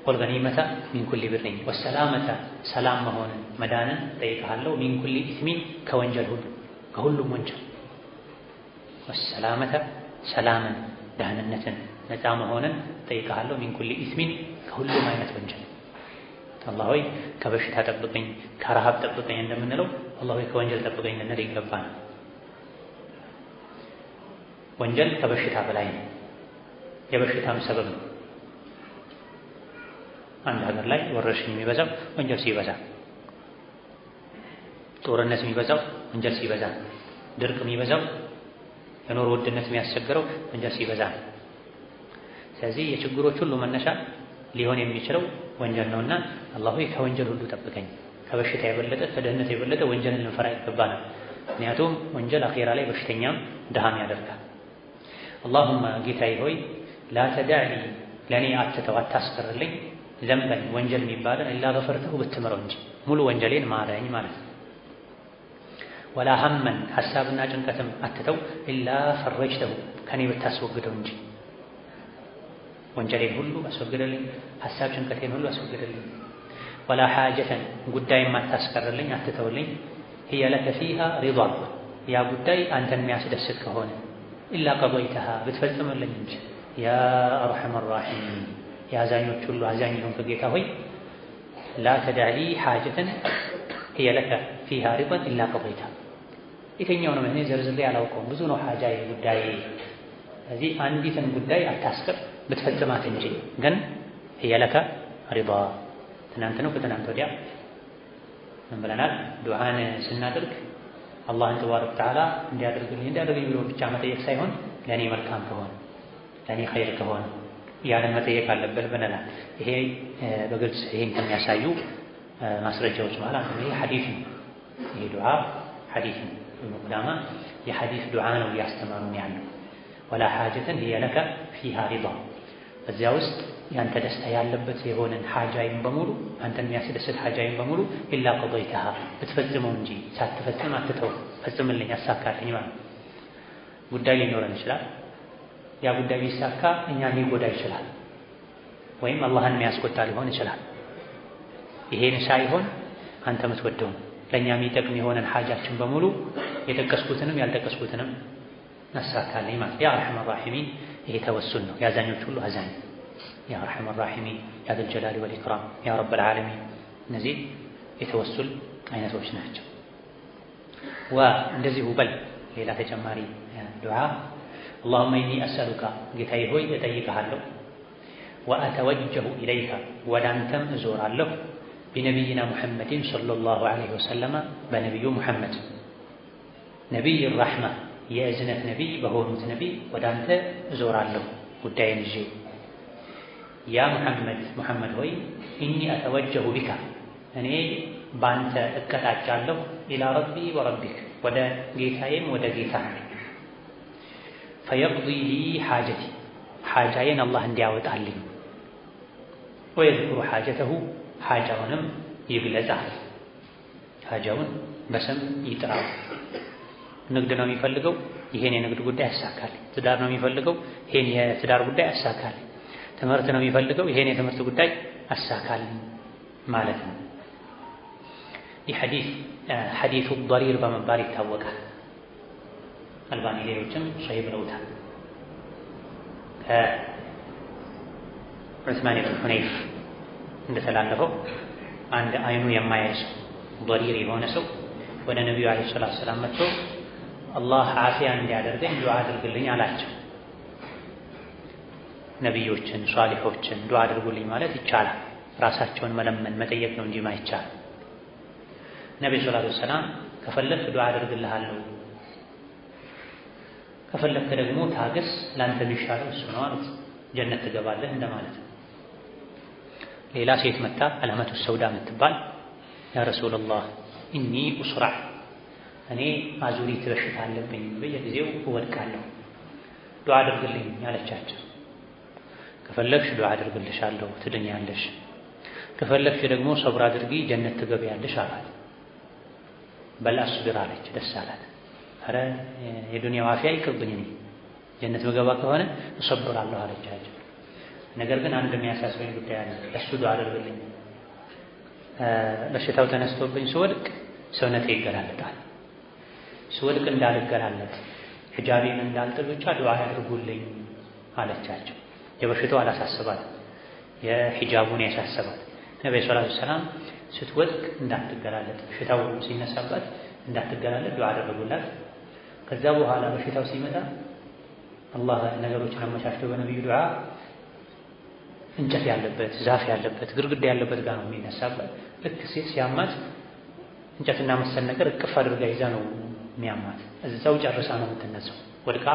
ወል ገኒመተ ሚን ኩሊ ቢሪን ወሰላመተ ሰላም መሆንን መዳንን ጠይቀሃለሁ። ሚን ኩሊ ኢስሚን ከወንጀል ሁሉ ከሁሉም ወንጀል። ወሰላመተ ሰላምን ደህንነትን ነፃ መሆንን ጠይቀሃለሁ። ሚን ኩሊ ኢስሚን ከሁሉም አይነት ወንጀል። አላህ ሆይ ከበሽታ ጠብቀኝ፣ ከረሃብ ጠብቀኝ እንደምንለው አላህ ሆይ ከወንጀል ጠብቀኝ ልንል ይገባል። ወንጀል ከበሽታ በላይ ነው፣ የበሽታም ሰበብ ነው። አንድ ሀገር ላይ ወረርሽኝ የሚበዛው ወንጀል ሲበዛ፣ ጦርነት የሚበዛው ወንጀል ሲበዛ፣ ድርቅ የሚበዛው የኑሮ ውድነት የሚያስቸግረው ወንጀል ሲበዛ። ስለዚህ የችግሮች ሁሉ መነሻ ሊሆን የሚችለው ወንጀል ነውና አላህ ሆይ ከወንጀል ሁሉ ጠብቀኝ። ከበሽታ የበለጠ ከድህነት የበለጠ ወንጀልን ልንፈራ ይገባናል። ምክንያቱም ወንጀል አኼራ ላይ በሽተኛም ድሃም ያደርጋል። አላሁመ ጌታዬ ሆይ ላ ተዳዕኒ ለእኔ አትተው አታስቀርልኝ ዘንበን ወንጀል የሚባለን ኢላ ገፈርተሁ ብትምረው እንጂ ሙሉ ወንጀሌን ማረኝ ማለት ነው። ወላ ሀመን ሐሳብና ጭንቀትም አትተው ኢላ ፈረጅተሁ ከኔ ብታስወግደው እንጂ ወንጀሌን ሁሉ አስወግደልኝ፣ ሐሳብ ጭንቀቴን ሁሉ አስወግደልኝ። ወላ ሓጀተን ጉዳይም አታስቀርልኝ አትተውልኝ ህየ ለከ ፊሃ ሪዷ ያ ጉዳይ አንተን የሚያስደስት ከሆነ ኢላ ቀضይተሃ ብትፈጽምልኝ እንጂ ያ አርሐመ ራሒሚን የአዛኞች ሁሉ አዛኝ የሆንክ ጌታ ሆይ ላ ተዳዕሊ ሓጀተን ህየ ለከ ፊሃ ሪዷን ኢላ ቀضይተሃ። የትኛው ነው እኔ ዘርዝሬ አላውቀውም፣ ብዙ ነው ሓጃዬ ጉዳዬ። ስለዚህ አንዲትን ጉዳይ አታስቀር ብትፈጽማት እንጂ ግን ህየ ለከ ሪዷ። ትናንት ነው ከትናንት ወዲያ ምን ብለናል? ዱዓን ስናደርግ አላህን ተባረከ ወተዓላ እንዲያደርግልኝ ብሎ ብቻ መጠየቅ ሳይሆን ለእኔ መልካም ከሆነ ለእኔ ኸይር ከሆነ ያንን መጠየቅ አለብህ ብለናል። ይሄ በግልጽ ይሄን ከሚያሳዩ ማስረጃዎች መሃል አንዱ ይሄ ሐዲስ ነው። ይሄ ዱዓ ሐዲስ ነው። ዑለማ የሐዲስ ዱዓ ነው እያስተማሩን ያለው። ወላ ሓጀተን ህየ ለከ ፊሃ ሪዷ በዚያ ውስጥ ያንተ ደስታ ያለበት የሆነን ሓጃይን በሙሉ አንተን የሚያስደስት ሓጃይን በሙሉ ኢላ ቀضይተሃ ብትፈጽመው እንጂ ሳትፈጽም አትተው፣ ፈጽምልኝ አሳካልኝ ማለት። ጉዳይ ሊኖረን ይችላል። ያ ጉዳይ ቢሳካ እኛን ሊጎዳ ይችላል፣ ወይም አላህን የሚያስቆጣ ሊሆን ይችላል። ይሄን ሳይሆን አንተ የምትወደውን ለእኛ የሚጠቅም የሆነን ሓጃችን በሙሉ የጠቀስኩትንም ያልጠቀስኩትንም አሳካልኝ ማለት ያ አርሐመር ራሒሚን። ይሄ ተወሱል ነው፣ የአዛኞች ሁሉ አዛኝ ያ አርሐመር ራሒሚን፣ ያ ዘል ጀላሊ ወል ኢክራም፣ ያ ረበል ዓለሚን። እነዚህ የተወሱል አይነቶች ናቸው። እንደዚሁ በል ሌላ ተጨማሪ ዱዓ አላሁመ ኢኒ አስአሉካ ጌታዬ ሆይ እጠይቅሃለሁ፣ ወአተወጀሁ ኢለይካ ወደ አንተም እዞራለሁ፣ ቢነቢይና ሙሐመድን ሰለላሁ ዐለይሂ ወሰለመ በነቢዩ ሙሐመድ ነቢይ ራሕማ የእዝነት ነቢይ በሆኑት ነቢይ ወደ አንተ እዞራለሁ ጉዳይን ይዤ። ያ ሙሐመድ ሆይ ኢኒ አተወጀሁ ቢካ እኔ በአንተ እቀጣጫለሁ፣ ኢላ ረቢ ወረቢክ ወደ ጌታዬም ወደ ጌታ ፈየቅዲ ሊ ሓጀቲ ሓጃዬን አላህ እንዲያወጣልኝ፣ ወየዝኩሩ ሓጀተሁ ሓጃውንም ይግለጻል፣ ሓጃውን በስም ይጥራው። ንግድ ነው የሚፈልገው ይሄን የንግድ ጉዳይ ያሳካልኝ፣ ትዳር ነው የሚፈልገው ይሄን የትዳር ጉዳይ ያሳካልኝ፣ ትምህርት ነው የሚፈልገው ይሄን የትምህርት ጉዳይ አሳካልኝ ማለት ነው። ይህ ሐዲሱ ضرير በመባል ይታወቃል። አልባኒ ሌሎችም ሶሒህ ብለውታል። ከዑስማን ብን ሁነይፍ እንደተላለፈው አንድ አይኑ የማያይ ሰው ضرير የሆነ ሰው ወደ ነቢዩ ዓለይሂ ሰላቱ ወሰላም መጥቶ አላህ ዓፊያ እንዲያደርገኝ ዱዓ አድርግልኝ አላቸው። ነቢዮችን ሷሊሖችን ዱዓ አድርጉልኝ ማለት ይቻላል። ራሳቸውን መለመን መጠየቅ ነው እንጂ ማይቻል። ነብዩ ሰለላሁ ዐለይሂ ወሰለም ከፈለክ ዱዓ አድርግልሃለሁ፣ ከፈለክ ደግሞ ታገስ፣ ላንተ የሚሻለው እሱ ነው አሉት። ጀነት ትገባለህ እንደማለት ነው። ሌላ ሴት መጣ አላመቱ ሰውዳ የምትባል ያ ረሱላህ ኢኒ ኡስራዕ እኔ አዙሪት በሽታ አለብኝ፣ በየጊዜው እወድቃለሁ፣ ዱዓ አድርግልኝ አለቻቸው። ከፈለግሽ ዱዓ አድርግልሻለሁ ትድኛለሽ፣ ከፈለግሽ ደግሞ ሰብር አድርጊ ጀነት ትገቢያለሽ አላት። በል አስቢር አለች። ደስ አላት። ኧረ የዱንያው አፊያ ይቅርብኝ፣ እኔ ጀነት መገባ ከሆነ እሰብራለሁ አለቻቸው። ነገር ግን አንድ የሚያሳስበኝ ጉዳይ አለ፣ እሱ ዱዓ አድርግልኝ፣ በሽታው ተነስቶብኝ ስወድቅ ሰውነቴ ይገላለጣል፣ ስወድቅ እንዳልገላለጥ ሒጃቤን እንዳልጥል ብቻ ዱዓ ያድርጉልኝ አለቻቸው። የበሽታው አላሳስባት፣ የሒጃቡን ያሳስባት። ነብዩ ሰለላሁ ዐለይሂ ወሰለም ስትወድቅ እንዳትገላለጥ፣ በሽታው ሲነሳባት እንዳትገላለጥ ዱዓ አደረጉላት። ከዛ በኋላ በሽታው ሲመጣ አላህ ነገሮችን አመቻችቶ በነብዩ ዱዓ እንጨት ያለበት ዛፍ ያለበት ግርግዳ ያለበት ጋር ነው የሚነሳበት። ልክ ሴት ሲያማት እንጨትና መሰል ነገር እቅፍ አድርጋ ይዛ ነው የሚያማት። እዛው ጨርሳ ነው የምትነሳው። ወድቃ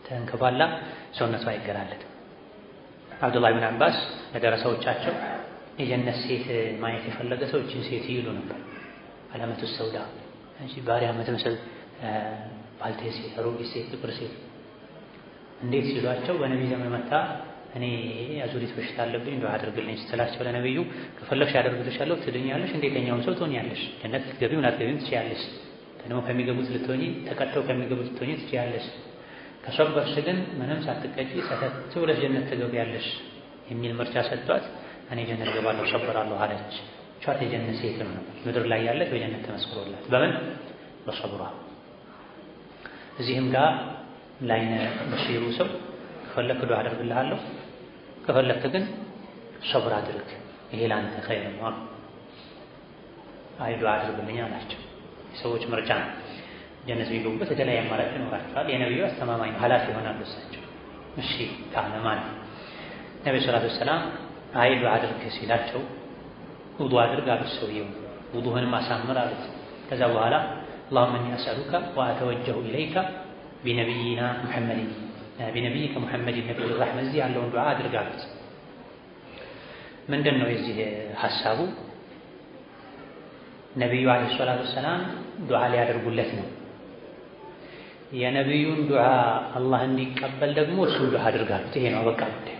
ተንከባላ ሰውነቷ አይገላለጥም። አብዱላህ ብን አባስ ለደረሰዎቻቸው የጀነት ሴት ማየት የፈለገ ሰው እችን ሴት ይሉ ነበር። አላመቱ ሰውዳ እንጂ ባሪያ የምትመስል ባልቴት ሴት፣ አሮጊት ሴት፣ ጥቁር ሴት እንዴት ሲሏቸው በነቢይ ዘመን መጣ እኔ አዙሪት በሽታ አለብኝ ዱዓ አድርግልኝ ስትላቸው ለነቢዩ ከፈለግሽ አደርግልሻለሁ፣ ትድኛለሽ፣ እንዴተኛውም ሰው ትሆኛለሽ፣ ጀነት ልትገቢም ላትገቢም ትችያለሽ፣ ደግሞ ከሚገቡት ልትሆኚ ተቀጥተው ከሚገቡት ልትሆኚ ትችያለሽ፣ ከሰበርሽ ግን ምንም ሳትቀጪ ሰተት ብለሽ ጀነት ትገቢያለሽ የሚል ምርጫ ሰጥቷት እኔ ጀነት ገባለሁ ሰብራለሁ አለች። ቻት የጀነት ሴት ነው ምድር ላይ ያለች በጀነት ተመስክሮላት በምን በሰብሯ። እዚህም ጋር ላይነ በሲሩ ሰው ከፈለክ ዱዓ አደርግልሃለሁ፣ ከፈለክ ግን ሰብር አድርግ፣ ይሄ ላንተ ኸይር ነው። አይ ዱዓ አድርግልኝ አላቸው። የሰዎች ምርጫ ነው። ጀነት ቢገቡበት የተለያየ አማራጭ ይኖራቸዋል። የነብዩ አስተማማኝ ነው፣ ኃላፊ ይሆናሉ እሳቸው። እሺ ካለ ማለት ነብዩ ሰለላሁ ዐለይሂ ወሰለም አይ ዱዓ አድርግ ሲላቸው ውዱእ አድርግ አሉት። ሰውየው ውዱእህንም አሳምር አሉት። ከዛ በኋላ اللهم اني اسالك واتوجه اليك بنبينا محمد بنبيك محمد النبي الرحمه እዚህ ያለውን ዱዓ አድርግ አሉት። ምንድን ነው የዚህ ሐሳቡ? ነብዩ አለይሂ ሰላቱ ወሰላም ዱዓ ሊያደርጉለት ነው። የነብዩን ዱዓ አላህ እንዲቀበል ደግሞ እሱ ዱዓ አድርጋሉት። ይሄ ነው በቃ ጉዳይ።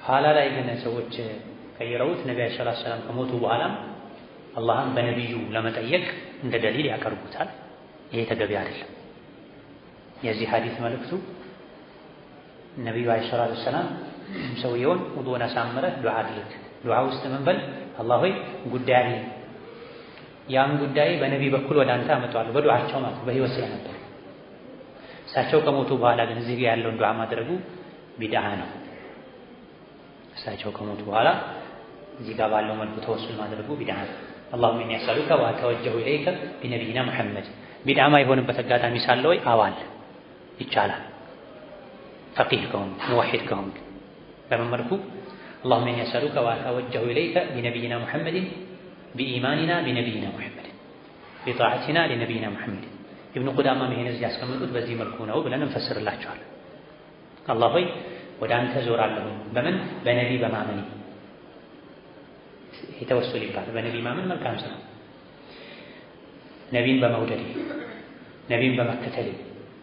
ኋላ ላይ ግን ሰዎች ቀይረውት ነብዩ ሰለላሁ ዐለይሂ ወሰለም ከሞቱ በኋላ አላህን በነብዩ ለመጠየቅ እንደ ደሊል ያቀርቡታል። ይሄ ተገቢ አይደለም። የዚህ ሐዲስ መልእክቱ ነብዩ ሰለላሁ ዐለይሂ ወሰለም ሰውየውን ውዱእን አሳምረህ ዱዓ አድርግ፣ ዱዓ ውስጥ ምን በል አላህ ሆይ ጉዳይ አለኝ ያን ጉዳይ በነቢ በኩል ወደ አንተ አመጣዋለሁ በዱዓቸው ማለት በህይወት ስለነበር እሳቸው ከሞቱ በኋላ ግን እዚህ ጋር ያለውን ዱዓ ማድረጉ ቢድዓ ነው። እሳቸው ከሞቱ በኋላ እዚህ ጋር ባለው መልኩ ተወሱል ማድረጉ ቢድዓ ነው። اللهم اني اسالك واتوجه اليك بنبينا محمد ቢድዓ የሆነበት አጋጣሚ ሳለ ወይ አዋል ይቻላል። ፈቂህ ከሆነ ሙወሂድ ከሆነ በምን መልኩ اللهم اني اسالك واتوجه اليك بنبينا محمد بإيماننا بنبينا محمد بطاعتنا لنبينا محمد ابن قدامة ይሄን እዚህ ያስቀመጡት በዚህ መልኩ ነው ብለን እንፈስርላቸዋለን። አላህ ሆይ ወደ አንተ ዞራለሁ በምን በነቢ በማመን የተወሰለ ይባላል። በነቢ ማመን መልካም ስራ ነቢን በመውደድ ነቢን በመከተል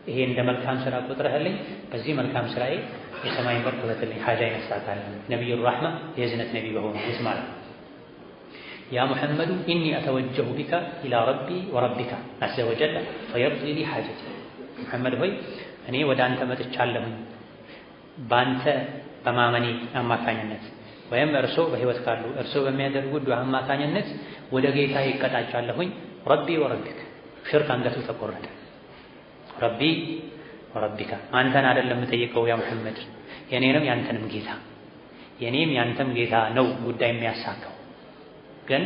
ይሄ እንደ መልካም ስራ ቁጥረህልኝ በዚህ መልካም ስራዬ የሰማይ በር ክፈትልኝ ሐጃ ይነሳታል። ነብዩ ረህማ የዝነት ነቢ በሆኑ ይስማል يا محمد إني أتوجه بك إلى ربي وربك عز وجل فيقضي لي حاجتي محمد ሆይ እኔ ወደ አንተ መጥቻለሁ ባንተ በማመኔ አማካኝነት ወይም እርሶ በህይወት ካሉ እርሶ በሚያደርጉት ዱዓ አማካኝነት ወደ ጌታ ይቀጣጫለሁኝ። ረቢ ወረቢክ ሽርክ አንገቱ ተቆረጠ። ረቢ ወረቢካ አንተን አይደለም የምጠይቀው ያ ሙሐመድ የኔንም ያንተንም ጌታ የኔም ያንተም ጌታ ነው ጉዳይ የሚያሳካው። ግን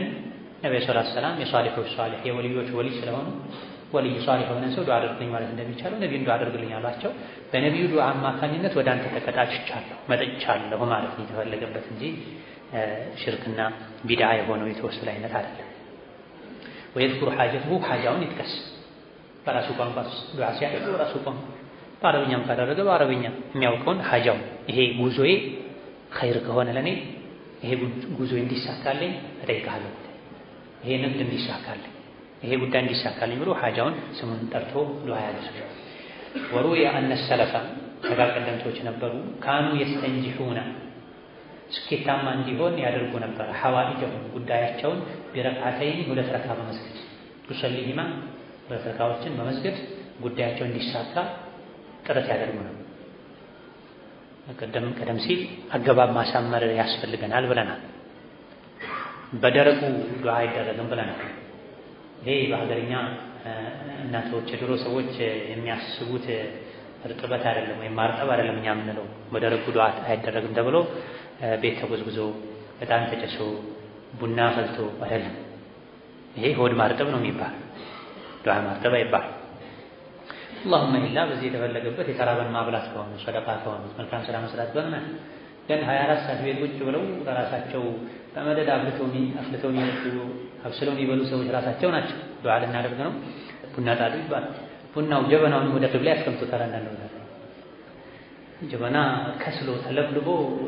ነብዩ ሰለላሁ ዐለይሂ ወሰለም የሷሊሖች ሷሊህ የወልዮች ወልይ ስለሆኑ ወልይ ሷሊህ የሆነ ሰው ዱዓ አድርግልኝ ማለት እንደሚቻለው ነብዩን ዱዓ አድርግልኝ አሏቸው። በነብዩ ዱዓ አማካኝነት ወደ አንተ ተቀጣጭቻለሁ መጥቻለሁ ማለት ነው የተፈለገበት እንጂ ሽርክና ቢድዓ የሆነው የተወሰለ አይነት አይደለም። ወይذكر حاجته ሐጃውን ይጥቀስ በራሱ ቋንቋ ዱዓ ሲያደርግ በራሱ ቋንቋ በአረብኛም ካደረገ በአረብኛ የሚያውቀውን ሐጃውን ይሄ ጉዞዬ ኸይር ከሆነ ለኔ ይሄ ጉዞ እንዲሳካልኝ እጠይቃለሁ፣ ይሄ ንግድ እንዲሳካልኝ፣ ይሄ ጉዳይ እንዲሳካልኝ ብሎ ሐጃውን ስሙን ጠርቶ ዱዓ ያደርጋል። ወሩያ አነ ሰለፈ ተጋቀደምቶች ነበሩ ካኑ የስተንጂሁና ስኬታማ እንዲሆን ያደርጉ ነበር። ሐዋኢጀሁም ጉዳያቸውን ቢረክዓተይን ሁለት ረካ በመስገድ ዩሰሊሂማ ሁለት ረካዎችን በመስገድ ጉዳያቸው እንዲሳካ ጥረት ያደርጉ ነበር። ቀደም ሲል አገባብ ማሳመር ያስፈልገናል ብለናል። በደረቁ ዱዓ አይደረግም ብለናል። ይሄ በሀገርኛ እናቶች የድሮ ሰዎች የሚያስቡት እርጥበት አይደለም ወይም ማርጠብ አይደለም እኛ የምንለው በደረቁ ዱዓ አይደረግም ተብሎ ቤት ተጎዝጉዞ በጣም ተጨሶ ቡና ፈልቶ አይደለም። ይሄ ሆድ ማርጠብ ነው የሚባል ዱዓ ማርጠብ አይባል። اللهم إلا በዚህ የተፈለገበት የተራበን ማብላት ከሆነ ሰደቃ ከሆነ መልካም ስራ መስራት በመና ግን 24 ሰዓት ቤት ቁጭ ብለው ራሳቸው በመደዳ አፍልተው አብስለው የሚበሉ ሰዎች ራሳቸው ናቸው። ዱዓ ልናደርግ ነው ቡና ጣዱ ይባላል። ቡናው ጀበናውን ወደ ቅብላ ያስቀምጡታል። አንዳንዱ ጀበና ከስሎ ተለብልቦ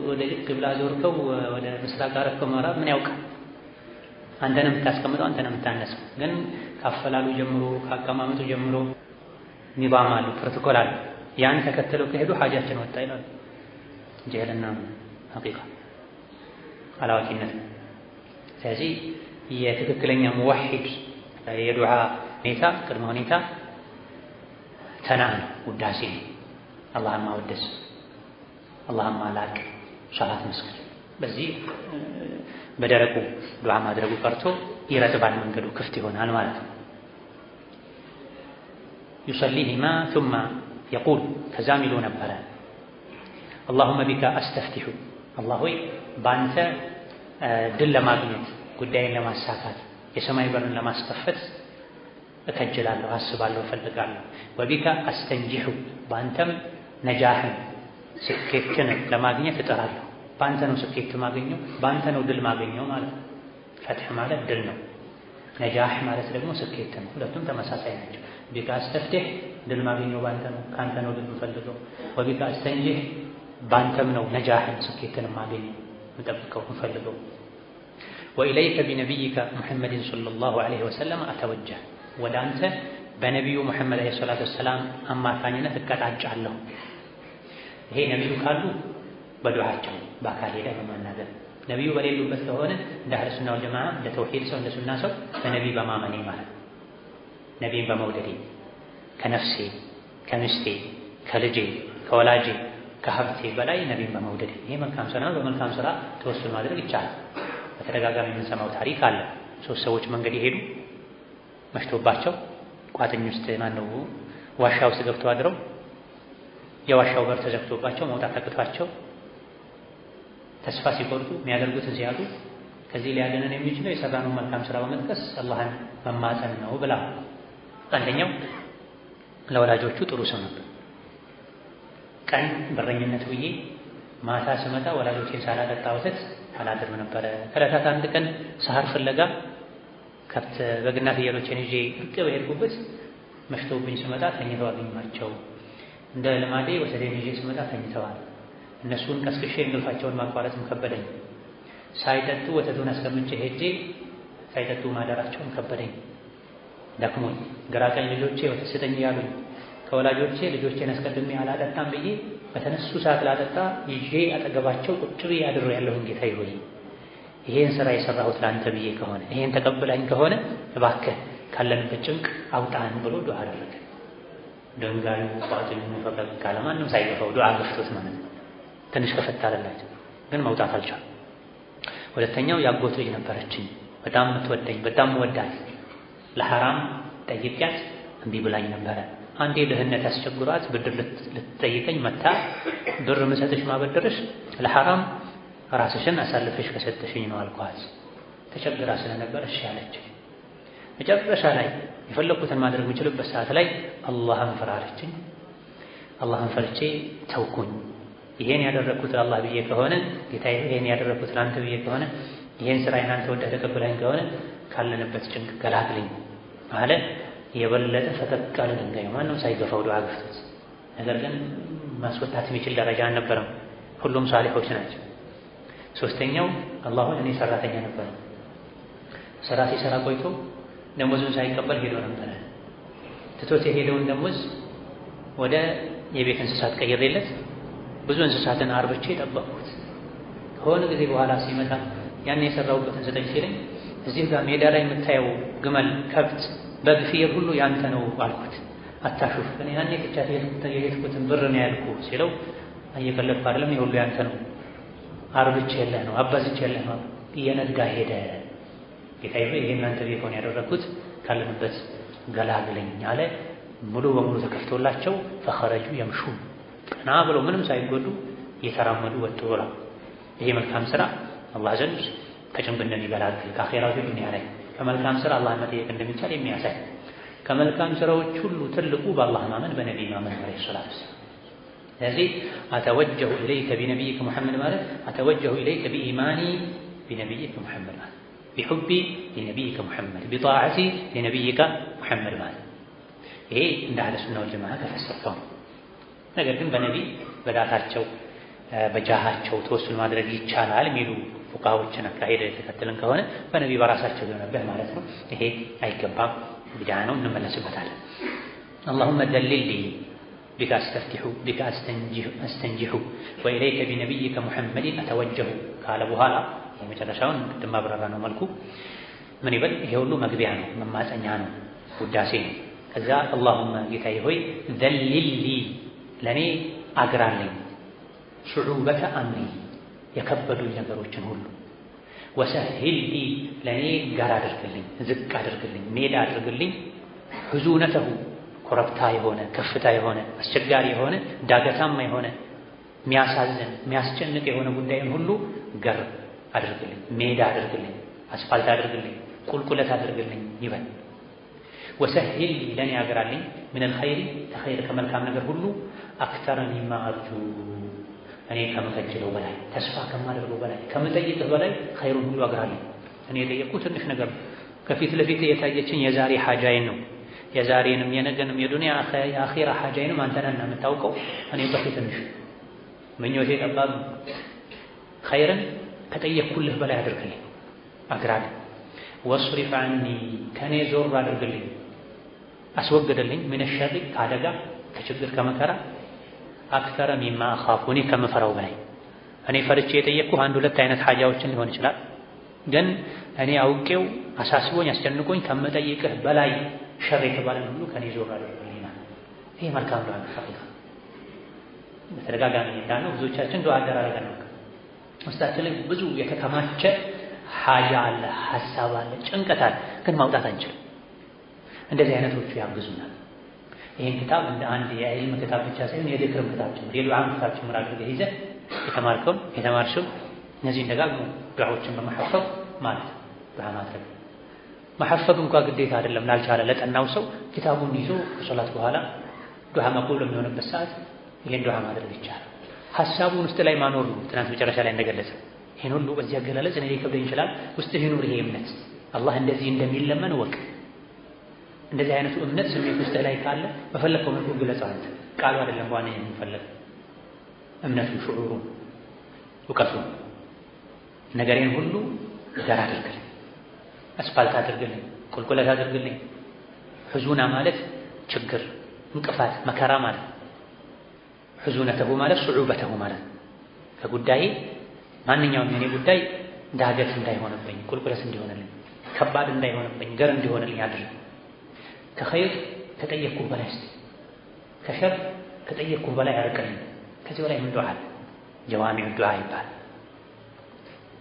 ወደ ቅብላ ዞርከው ወደ ምስራቅ አረከው ምዕራብ ምን ያውቃል? አንተንም የምታስቀምጠው አንተንም የምታነሳው ግን ካፈላሉ ጀምሮ ካቀማመጡ ጀምሮ ኒዛም አሉ ፕሮቶኮል አሉ። ያን ተከትለው ከሄዱ ሐጃችን ወጣ ይላል። ጀህልና ሐቂቃ አላዋቂነት። ስለዚህ የትክክለኛ ሙወሂድ የዱዓ ሁኔታ ቅድመ ሁኔታ ተናህ ውዳሴ አላህን ማወደስ አላህን ማላቅ ሶላት መስገድ። በዚህ በደረቁ ዱዓ ማድረጉ ቀርቶ ይረጥባል፣ መንገዱ ክፍት ይሆናል ማለት ነው። يصليهما ثم يقول كزامل نبرا اللهم بك أستفتح الله ሆይ ባንተ ድል ለማግኘት ጉዳይን ለማሳካት የሰማይ በርን ለማስከፈት እከጅላለሁ፣ አስባለሁ፣ እፈልጋለሁ። ወቢካ አስተንጂሑ ባንተም ነጃህን ስኬትን ለማግኘት እጥራለሁ። ባንተ ነው ስኬት ማገኘው፣ ባንተ ነው ድል ማገኘው ማለት ነው። ፈትህ ማለት ድል ነው። ነጃህ ማለት ደግሞ ስኬት ነው። ሁለቱም ተመሳሳይ ናቸው። ቢካ አስተፍትህ ድል ማገኘው ባንተ ነው፣ ካንተ ነው ድል የምፈልገው። ወቢካ አስተንጂህ ባንተም ነው ነጃህን ስኬትን ማገኘው የምጠብቀው የምፈልገው። ወኢለይከ ቢነቢይከ ሙሐመድን ሰለላሁ ዐለይሂ ወሰለም አተወጀህ ወደ አንተ በነቢዩ ሙሐመድ ዐለይሂ ሰላቱ ወሰላም አማካኝነት እቀጣጫለሁ። ይሄ ነቢዩ ካሉ በዱዓቸው በአካል ሄዳ በማናገር ነቢዩ በሌሉበት ከሆነ እንደ አህለ ሱና ወል ጀማዓ እንደ ተውሂድ ሰው እንደ ሱና ሰው በነቢይ በማመኔ ማለት ነቢይን በመውደዴ ከነፍሴ ከምስቴ ከልጄ ከወላጄ ከሀብቴ በላይ ነቢይን በመውደዴ ይሄ መልካም ስራ ነው። በመልካም ስራ ተወሱል ማድረግ ይቻላል። በተደጋጋሚ የምንሰማው ታሪክ አለ። ሶስት ሰዎች መንገድ ይሄዱ መሽቶባቸው ቋጥኝ ውስጥ ዋሻ ውስጥ ገብተው አድረው የዋሻው በር ተዘግቶባቸው መውጣት አቅቷቸው ተስፋ ሲቆርጡ የሚያደርጉትን ሲያጡ ከዚህ ሊያድነን የሚችለው የሰራነው መልካም ስራ በመጥቀስ አላህን መማፀን ነው ብላ። አንደኛው ለወላጆቹ ጥሩ ሰው ነበር። ቀን በረኝነት ብዬ ማታ ስመጣ ወላጆቼን ሳላጠጣ ወተት አላድርም ነበረ። ከዕለታት አንድ ቀን ሰሃር ፍለጋ ከብት በግና ፍየሎቼን ይዤ እርቅ በሄድኩበት መሽቶብኝ ስመጣ ተኝተው አገኘኋቸው። እንደ ልማዴ ወተቴን ይዤ ስመጣ ተኝተዋል። እነሱን ቀስቅሼ እንቅልፋቸውን ማቋረጥም ከበደኝ። ሳይጠጡ ወተቱን አስቀምጬ ሄጄ ሳይጠጡ ማደራቸውን ከበደኝ። ደክሞኝ ግራ ቀኝ ልጆቼ ወተት ስጠኝ ያሉኝ ከወላጆቼ ልጆቼን አስቀድሜ አላጠጣም ብዬ በተነሱ ሰዓት ላጠጣ ይዤ አጠገባቸው ቁጭ ብዬ አድሬያለሁኝ። ጌታዬ ሆይ ይሄን ስራ የሰራሁት ለአንተ ብዬ ከሆነ ይሄን ተቀብላኝ ከሆነ እባክህ ካለንበት ጭንቅ አውጣን ብሎ ዱዓ አደረገ። ድንጋዩ ቋጥኙ ፈቀቅ ካለ ማንም ሳይገፋው ዱዓ ገፍቶት ማለት ነው። ትንሽ ከፈት አለላቸው ግን መውጣት አልቻለም። ሁለተኛው ያጎት ልጅ ነበረችኝ፣ በጣም የምትወደኝ በጣም ወዳት። ለሐራም ጠይቂያት እምቢ ብላኝ ነበረ። አንዴ ድህነት ያስቸግሯት ብድር ልትጠይቀኝ መታ ብር ምሰጥሽ ማበደርሽ ለሐራም ራስሽን አሳልፈሽ ከሰጠሽኝ ነው አልኳት። ተቸግራ ስለነበር እሺ አለችኝ። መጨረሻ ላይ የፈለኩትን ማድረግ የምችልበት ሰዓት ላይ አላህን ፍራ አለችኝ። አላህን ፈርቼ ተውኩኝ። ይሄን ያደረኩት ለአላህ ብዬ ከሆነ ጌታዬ ይሄን ያደረኩት ለአንተ ብዬ ከሆነ ይሄን ስራ እናንተ ወደ ተቀበለኝ ከሆነ ካለንበት ጭንቅ ገላግለኝ አለ። የበለጠ ፈቀቅ አለ ድንጋዩ ማንም ሳይገፋው ዱዓ ገፍቶት። ነገር ግን ማስወጣት የሚችል ደረጃ አልነበረም። ሁሉም ሳሊሖች ናቸው። ሶስተኛው አላሁን እኔ ሰራተኛ ነበር። ስራ ሲሰራ ቆይቶ ደሞዙን ሳይቀበል ሄዶ ነበር። ትቶት የሄደውን ደሞዝ ወደ የቤት እንስሳት ቀይሬለት ብዙ እንስሳትን አርብቼ ጠበቅኩት። ከሆነ ጊዜ በኋላ ሲመጣ ያን የሰራሁበትን ስጠኝ ሲለኝ እዚህ ጋር ሜዳ ላይ የምታየው ግመል፣ ከብት፣ በግ፣ ፍየል ሁሉ ያንተ ነው አልኩት። አታሹፍ እኔ ያኔ ትቻት የሄድኩትን ብር ነው ያልኩ ሲለው እየቀለድኩ አይደለም ይሄ ሁሉ ያንተ ነው አርብቼልህ ነው አባዝቼልህ ነው እየነጋ ሄደ። ጌታዬ ይሄን አንተ ቢሆን ያደረኩት ካለንበት ገላግለኝ አለ። ሙሉ በሙሉ ተከፍቶላቸው ፈኸረጁ የምሹ ቀና ብለው ምንም ሳይጎዱ እየተራመዱ ወጡ ብላ። ይሄ መልካም ስራ አላህ ዘንድ ከጭንቅ እንደሚገላግል ከአኺራቱ ዱንያ ላይ ከመልካም ስራ አላህን መጠየቅ እንደሚቻል የሚያሳይ። ከመልካም ስራዎች ሁሉ ትልቁ በአላህ ማመን በነቢይ ማመን አለይሂ ሰላቱ ወሰላም። ስለዚህ አተወጀሁ ኢለይከ ቢነቢይከ ሙሐመድ ማለት አተወጀሁ ኢለይከ ቢኢማኒ ቢነቢይከ ሙሐመድ ማለት ቢሑቢ ሊነቢይከ ሙሐመድ ቢጣዓቲ ሊነቢይከ ሙሐመድ ማለት ይሄ እንደ አህለ ሱና ወል ጀማዓ ተፈሰረው። ነገር ግን በነቢይ በዳታቸው በጃሃቸው ተወሱል ማድረግ ይቻላል የሚሉ ፉቃዎችን አካሄደ የተከተልን ከሆነ በነቢይ በራሳቸው ይሆነብህ ማለት ነው። ይሄ አይገባም፣ ቢድዓ ነው፣ እንመለስበታለን። اللهم دلل لي بك استفتح بك استنجح وإليك بنبيك محمد أتوجه قال በኋላ የመጨረሻውን ቅድም አብራራ ነው መልኩ ምን ይበል? ይሄ ሁሉ መግቢያ ነው፣ መማፀኛ ነው፣ ውዳሴ ነው። ከዛ اللهم ጌታዬ ሆይ دلل لي ለኔ አግራለኝ ሹዑበተ አምሪ የከበዱኝ ነገሮችን ሁሉ ወሰህል ሊ ለኔ ጋር አድርግልኝ፣ ዝቅ አድርግልኝ፣ ሜዳ አድርግልኝ ሁዙነተሁ ኮረብታ የሆነ ከፍታ የሆነ አስቸጋሪ የሆነ ዳገታማ የሆነ የሚያሳዝን የሚያስጨንቅ የሆነ ጉዳይን ሁሉ ገር አድርግልኝ፣ ሜዳ አድርግልኝ፣ አስፋልት አድርግልኝ፣ ቁልቁለት አድርግልኝ ይበል። ወሰህል ሊ ለኔ አግራልኝ ምን الخير ከኸይር ከመልካም ነገር ሁሉ አክተረ ሚማ አርጁ እኔ ከምከጅለው በላይ ተስፋ ከማደርገው በላይ ከምጠይቅህ በላይ ኸይሩን ሁሉ አግራለሁ። እኔ የጠየቅኩት ትንሽ ነገር ከፊት ለፊት የታየችኝ የዛሬ ሐጃዬን ነው። የዛሬንም የነገንም የዱንያ የአኺራ ሐጃዬንም አንተ ነህ የምታውቀው። እኔ በፊት ትንሽ ምኞቴ ጠባብ ኸይርን ከጠየቅኩልህ በላይ አድርግልኝ፣ አግራለሁ። ወስሪፍ ዐኒ ከኔ ዞር አድርግልኝ፣ አስወግድልኝ ምን ሸሪ ከአደጋ ከችግር ከመከራ አክተረ ሚማ አኻፉ እኔ ከምፈራው በላይ። እኔ ፈርቼ የጠየቅኩህ አንድ ሁለት አይነት ሐጃዎችን ሊሆን ይችላል፣ ግን እኔ አውቄው አሳስቦኝ አስጨንቆኝ ከምጠይቅህ በላይ ሸር የተባለን ሁሉ ከኔ ዞር አድርግልኝ። ይሄ መልካም ዱዓ ነው። በተደጋጋሚ እንዳልነው ብዙዎቻችን ዱዓ አደራረገን ነው። ውስጣችን ላይ ብዙ የተከማቸ ሐጃ አለ፣ ሐሳብ አለ፣ ጭንቀት አለ፣ ግን ማውጣት አንችልም። እንደዚህ አይነቶቹ ያግዙናል። ይህን ክታብ እንደ አንድ የዕልም ክታብ ብቻ ሳይሆን የዝክርም ክታብ ጭምር የዱዓም ክታብ ጭምር አድርገህ ይዘህ የተማርሽው እነዚህን ደጋግሞ ዱዓዎችን በመሐፈዝ ማለት ዱዓ ማድረግ። መሐፈዝ እንኳ ግዴታ አይደለም ላልቻለ ለጠናው ሰው ኪታቡን ይዞ ከሶላት በኋላ ዱዓ መቅቡል በሚሆንበት ሰዓት ይህን ዱዓ ማድረግ ይቻላል። ሐሳቡን ውስጥ ላይ ማኖር ነው። ትናንት መጨረሻ ላይ እንደገለጸ ይህን ሁሉ በዚህ አገላለጽ እኔ ሊከብደኝ ይችላል። ውስጥህ ይኑር ይሄ እምነት አላህ እንደዚህ እንደሚለመን ወቅ እንደዚህ አይነቱ እምነት ስሜት ውስጥህ ላይ ካለ በፈለከው መልኩ ግለጸው። አንተ ቃሉ አይደለም በዋነኛ የሚፈለግ እምነቱ፣ ሽዑሩ፣ እውቀቱ ነገሬን ሁሉ ዳር አድርግልኝ፣ አስፋልት አድርግልኝ፣ ቁልቁለት አድርግልኝ። ሕዙና ማለት ችግር፣ እንቅፋት፣ መከራ ማለት ሕዙነተሁ ማለት ሱዑበተሁ ማለት ከጉዳይ ማንኛውም የኔ ጉዳይ ዳገት እንዳይሆንብኝ፣ ቁልቁለት እንዲሆንልኝ፣ ከባድ እንዳይሆንብኝ፣ ገር እንዲሆንልኝ አድርግ። ከኸይር ከጠየቅኩህ በላይ ከሸር ከጠየቅኩህ በላይ አርቅልኝ። ከዚህ በላይ ምን ዱዓ አለ? ጀዋሚዑ ዱዓ ይባላል።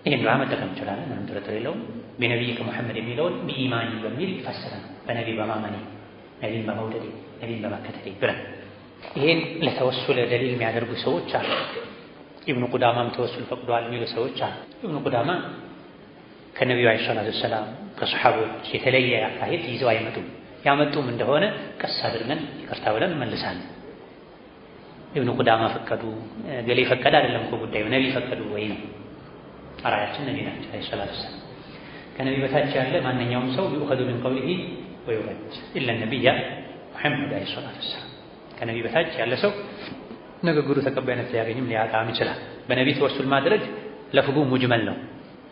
ይህን ዱዓ መጠቀም እንችላለን፣ ምንም ጥርጥር የለውም። በነቢይ ከሙሐመድ የሚለውን በኢማኒ በሚል ይፈሰረ ነው። በነቢ በማመኔ ነቢን በመውደዴ ነቢን በመከተሌ ብለን ይሄን ለተወሱል ደሊል የሚያደርጉ ሰዎች አሉ። ኢብኑ ቁዳማም ተወሱል ፈቅደዋል የሚሉ ሰዎች አሉ። ኢብኑ ቁዳማ ከነቢዩ ዓለይሂ ሰላቱ ወሰላም ከሰሓቦች የተለየ አካሄድ ይዘው አይመጡም። ያመጡም እንደሆነ ቀስ አድርገን ይቅርታ ብለን እንመልሳለን። ኢብኑ ቁዳማ ፈቀዱ ገሌ ፈቀደ አይደለም እኮ ጉዳዩ ነቢ ፈቀዱ ወይ ነው። አራያችን ነቢ ናቸው ዓለይሂ ሰላቱ ወሰላም። ከነቢ በታች ያለ ማንኛውም ሰው ይኡኸዙ ሚን ቀውሊሂ ወዩረድ ኢላ ነቢያ ሙሐመድ ዓለይሂ ሰላቱ ወሰላም። ከነቢ በታች ያለ ሰው ንግግሩ ተቀባይነት ሊያገኝም ሊያጣም ይችላል። በነቢ ተወሱል ማድረግ ለፍቡ ሙጅመል ነው።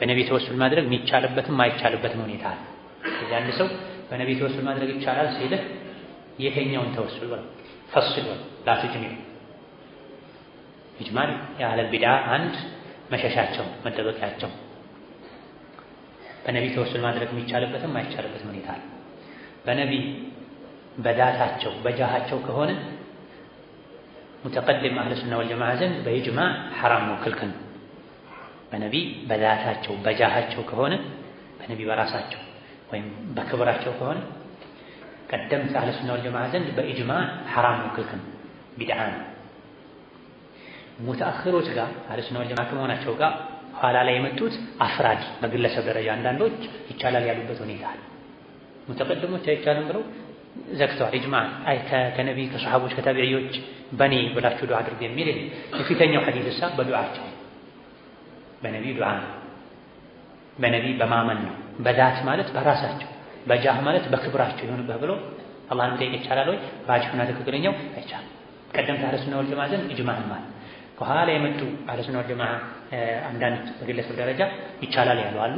በነቢ ተወሱል ማድረግ የሚቻልበትም ማይቻልበትም ሁኔታ አለ። አንድ ሰው በነቢ ተወሱል ማድረግ ይቻላል ሲልህ የተኛውን ተወሱል በለው ፈስል በለው ላትጅሚዕ ኢጅማል የአህለል ቢድዓ አንድ መሸሻቸው መደበቂያቸው። በነቢ ተወሱል ማድረግ የሚቻልበትም ማይቻልበትም ሁኔታ አለ። በነቢ በዛታቸው በጃሃቸው ከሆነ ሙተቀድም አህለ ሱና ወልጀማዓ ዘንድ በኢጅማዕ ሐራም ነው፣ ክልክል ነው። በነቢ በዛታቸው በጃሃቸው ከሆነ በነቢ በራሳቸው ወይም በክብራቸው ከሆነ ቀደምት አህለ ሱና ወልጀማዓ ዘንድ በኢጅማዕ ሐራም ነው፣ ክልክል ነው፣ ቢድዓ ነው። ሙተአኽሮች ጋር አህለ ሱና ወልጀማዓ ከመሆናቸው ጋር ኋላ ላይ የመጡት አፍራድ በግለሰብ ደረጃ አንዳንዶች ይቻላል ያሉበት ሁኔታ አለ። ሙተቀድሞች አይቻልም ብለው ዘግተዋል። ኢጅማዕ ከነቢ ከሰሓቦች ከታቢዕዮች በኔ ብላችሁ ዱዓ አድርጉ የሚል የፊተኛው ሐዲስ በዱዓቸው በነቢ ዱዓ ነው። በነቢ በማመን ነው። በዛት ማለት በራሳቸው በጃህ ማለት በክብራቸው ይሁንብህ ብሎ አላህን መጠየቅ ይቻላል ወይ? ራጅሑና ትክክለኛው አይቻልም። ቀደምት አህለ ሱና ወልጀማዓ ዘንድ ኢጅማዕ ማለት ከኋላ የመጡ አህለ ሱና ወልጀማዓ አንዳንድ በግለሰብ ደረጃ ይቻላል ያሉ አሉ።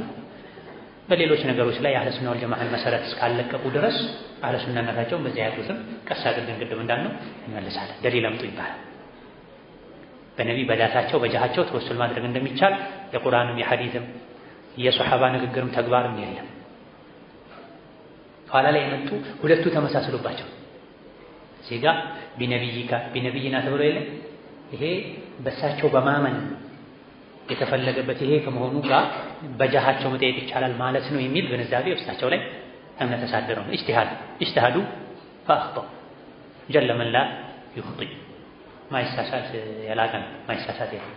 በሌሎች ነገሮች ላይ አህለ ሱና ወልጀማዓን መሰረት እስካለቀቁ ድረስ አህለ ሱናነታቸውን በዚህ አያጡትም። ቀስ አድርገን ቅድም እንዳልነው እንመልሳለን። ደሊል አምጡ ይባላል። በነቢ በዛታቸው በጃሃቸው ተወሱል ማድረግ እንደሚቻል የቁርአንም የሐዲስም የሶሐባ ንግግርም ተግባርም የለም። ኋላ ላይ የመጡ ሁለቱ ተመሳስሉባቸው እዚህ ጋር ቢነቢይና ተብሎ የለም። ይሄ በሳቸው በማመን የተፈለገበት ይሄ ከመሆኑ ጋር በጃሃቸው መጠየቅ ይቻላል ማለት ነው የሚል ግንዛቤ ውስጣቸው ላይ እምነት ተሳደረው ነው። ኢጅቲሃዱ ፈአኽጠኡ ጀለ መን ላ ዩኽጢእ ማይሳሳት የላቀ ነው። ማይሳሳት የለም።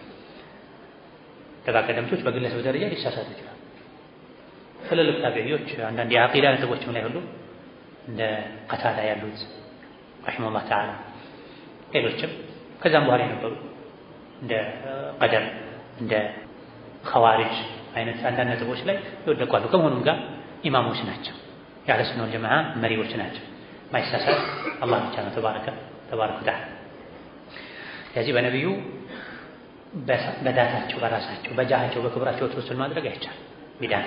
ቀደምቶች በግለሰብ ደረጃ ሊሳሳቱ ይችላሉ። ትልልቅ ታቢዒዎች አንዳንድ የዓቂዳ ነጥቦችም ላይ ሁሉ እንደ ቀታዳ ያሉት ረሒመሁላህ ተዓላ ሌሎችም ከዛም በኋላ የነበሩ እንደ ቀደር እንደ ኸዋሪጅ አይነት አንዳንድ ነጥቦች ላይ ይወደቋሉ። ከመሆኑም ጋር ኢማሞች ናቸው፣ የአህለ ሱና ወልጀማዓ መሪዎች ናቸው። ማይሳሳት አላህ ብቻ ነው ተባረከ ወተዓላ። ስለዚህ በነቢዩ በዛታቸው በራሳቸው በጃሃቸው በክብራቸው ተወሱል ማድረግ አይቻልም፣ ቢድዓ።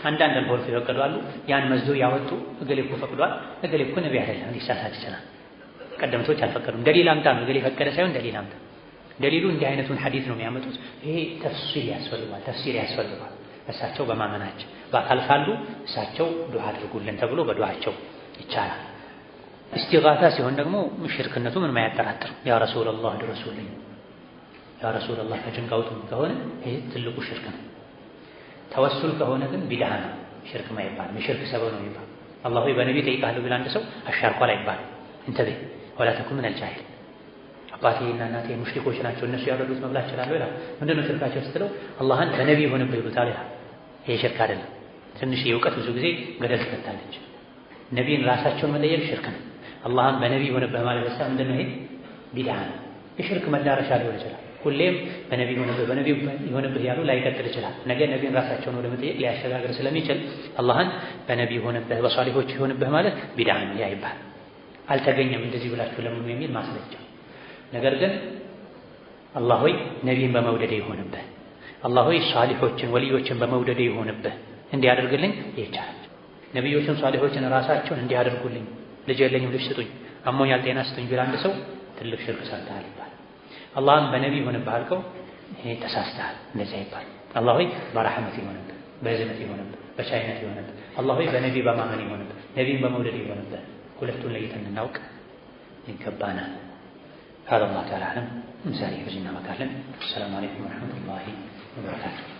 አንዳንድ አልፎ ይፈቀዱ አሉ። ያን መዝዶ ያወጡ እገሌ እኮ ፈቅዷል፣ እገሌ እኮ ነቢ አይደለም፣ ሊሳሳት ይችላል። ቀደምቶች አልፈቀዱም። ደሊል አምጣ ነው፣ እገሌ ፈቀደ ሳይሆን ደሊል አምጣ። ደሊሉ እንዲህ አይነቱን ሐዲስ ነው የሚያመጡት። ይሄ ተፍሲል ያስፈልጋል። እሳቸው በማመናቸው በአካል ካሉ እሳቸው ዱዓ አድርጉልን ተብሎ በዱዓቸው ይቻላል። እስቲጋታ ሲሆን ደግሞ ሽርክነቱ ምንም አያጠራጥርም። ያ ረሱለላህ ድረሱልኝ፣ ያ ረሱለላህ ከጭንቅ አውጡኝ ከሆነ ይሄ ትልቁ ሽርክ ነው። ተወሱል ከሆነ ግን ቢድዓ ነው፣ ሽርክ ማይባል የሽርክ ሰበብ ነው የሚባል አላህ ሆይ በነቢ ጠይቃለሁ ቢል አንድ ሰው አሻርኳል አይባልም። እንተቤ ወላ ተኩን ሚነል ጃሂል። አባቴና እናቴ ሙሽሪኮች ናቸው እነሱ ያበሉት መብላት እችላለሁ ይላል። ምንድነው ሽርካቸው ስትለው አላህን በነቢ ሆነብህ ይሉታል ይላል። ይሄ ሽርክ አይደለም። ትንሽ የእውቀት ብዙ ጊዜ ገደል ትከታለች። ነቢይን ራሳቸውን መጠየቅ ሽርክ ነው። አላህን በነቢ ሆነብህ ማለት ብቻ ምንድነው? ይሄ ቢድዓ ነው። የሽርክ መዳረሻ ሊሆን ይችላል። ሁሌም በነቢ ሆነብህ ያሉ ላይቀጥል ይችላል። ነገ ነቢይን ራሳቸውን ወደ መጠየቅ ሊያሸጋግር ስለሚችል አላህን በነቢ ሆነብህ በሷሊሆች ሆነብህ ማለት ቢድዓ ነው። ያ ይባል አልተገኘም እንደዚህ ብላችሁ ለምኑ የሚል ማስረጃ። ነገር ግን አላህ ሆይ ነቢይን በመውደዴ ይሆንብህ፣ አላህ ሆይ ሷሊሆችን ወልዮችን በመውደዴ ይሆንብህ እንዲያደርግልኝ ይቻላል። ነቢዮችን ሷሊሆችን ራሳቸውን እንዲያደርጉልኝ፣ ልጅ የለኝም ልጅ ስጡኝ፣ አሞኛል ጤና ስጡኝ ቢል አንድ ሰው ትልቅ ሽርክ ሰርተሃል ይባላል። አላህን በነቢ ይሆንብህ አልከው፣ ይሄ ተሳስተሃል፣ እንደዚያ ይባል። አላህ ሆይ በረሕመት ይሆንብህ፣ በእዝነት ይሆንብህ፣ በቻይነት ይሆንብህ። አላህ ሆይ በነቢ በማመን ይሆንብህ፣ ነቢይን በመውደድ ይሆንብህ። ሁለቱን ለይተን እናውቅ ይገባናል። هذا الله تعالى أعلم. نسأل بزنا مكالم. السلام عليكم ورحمة الله وبركاته.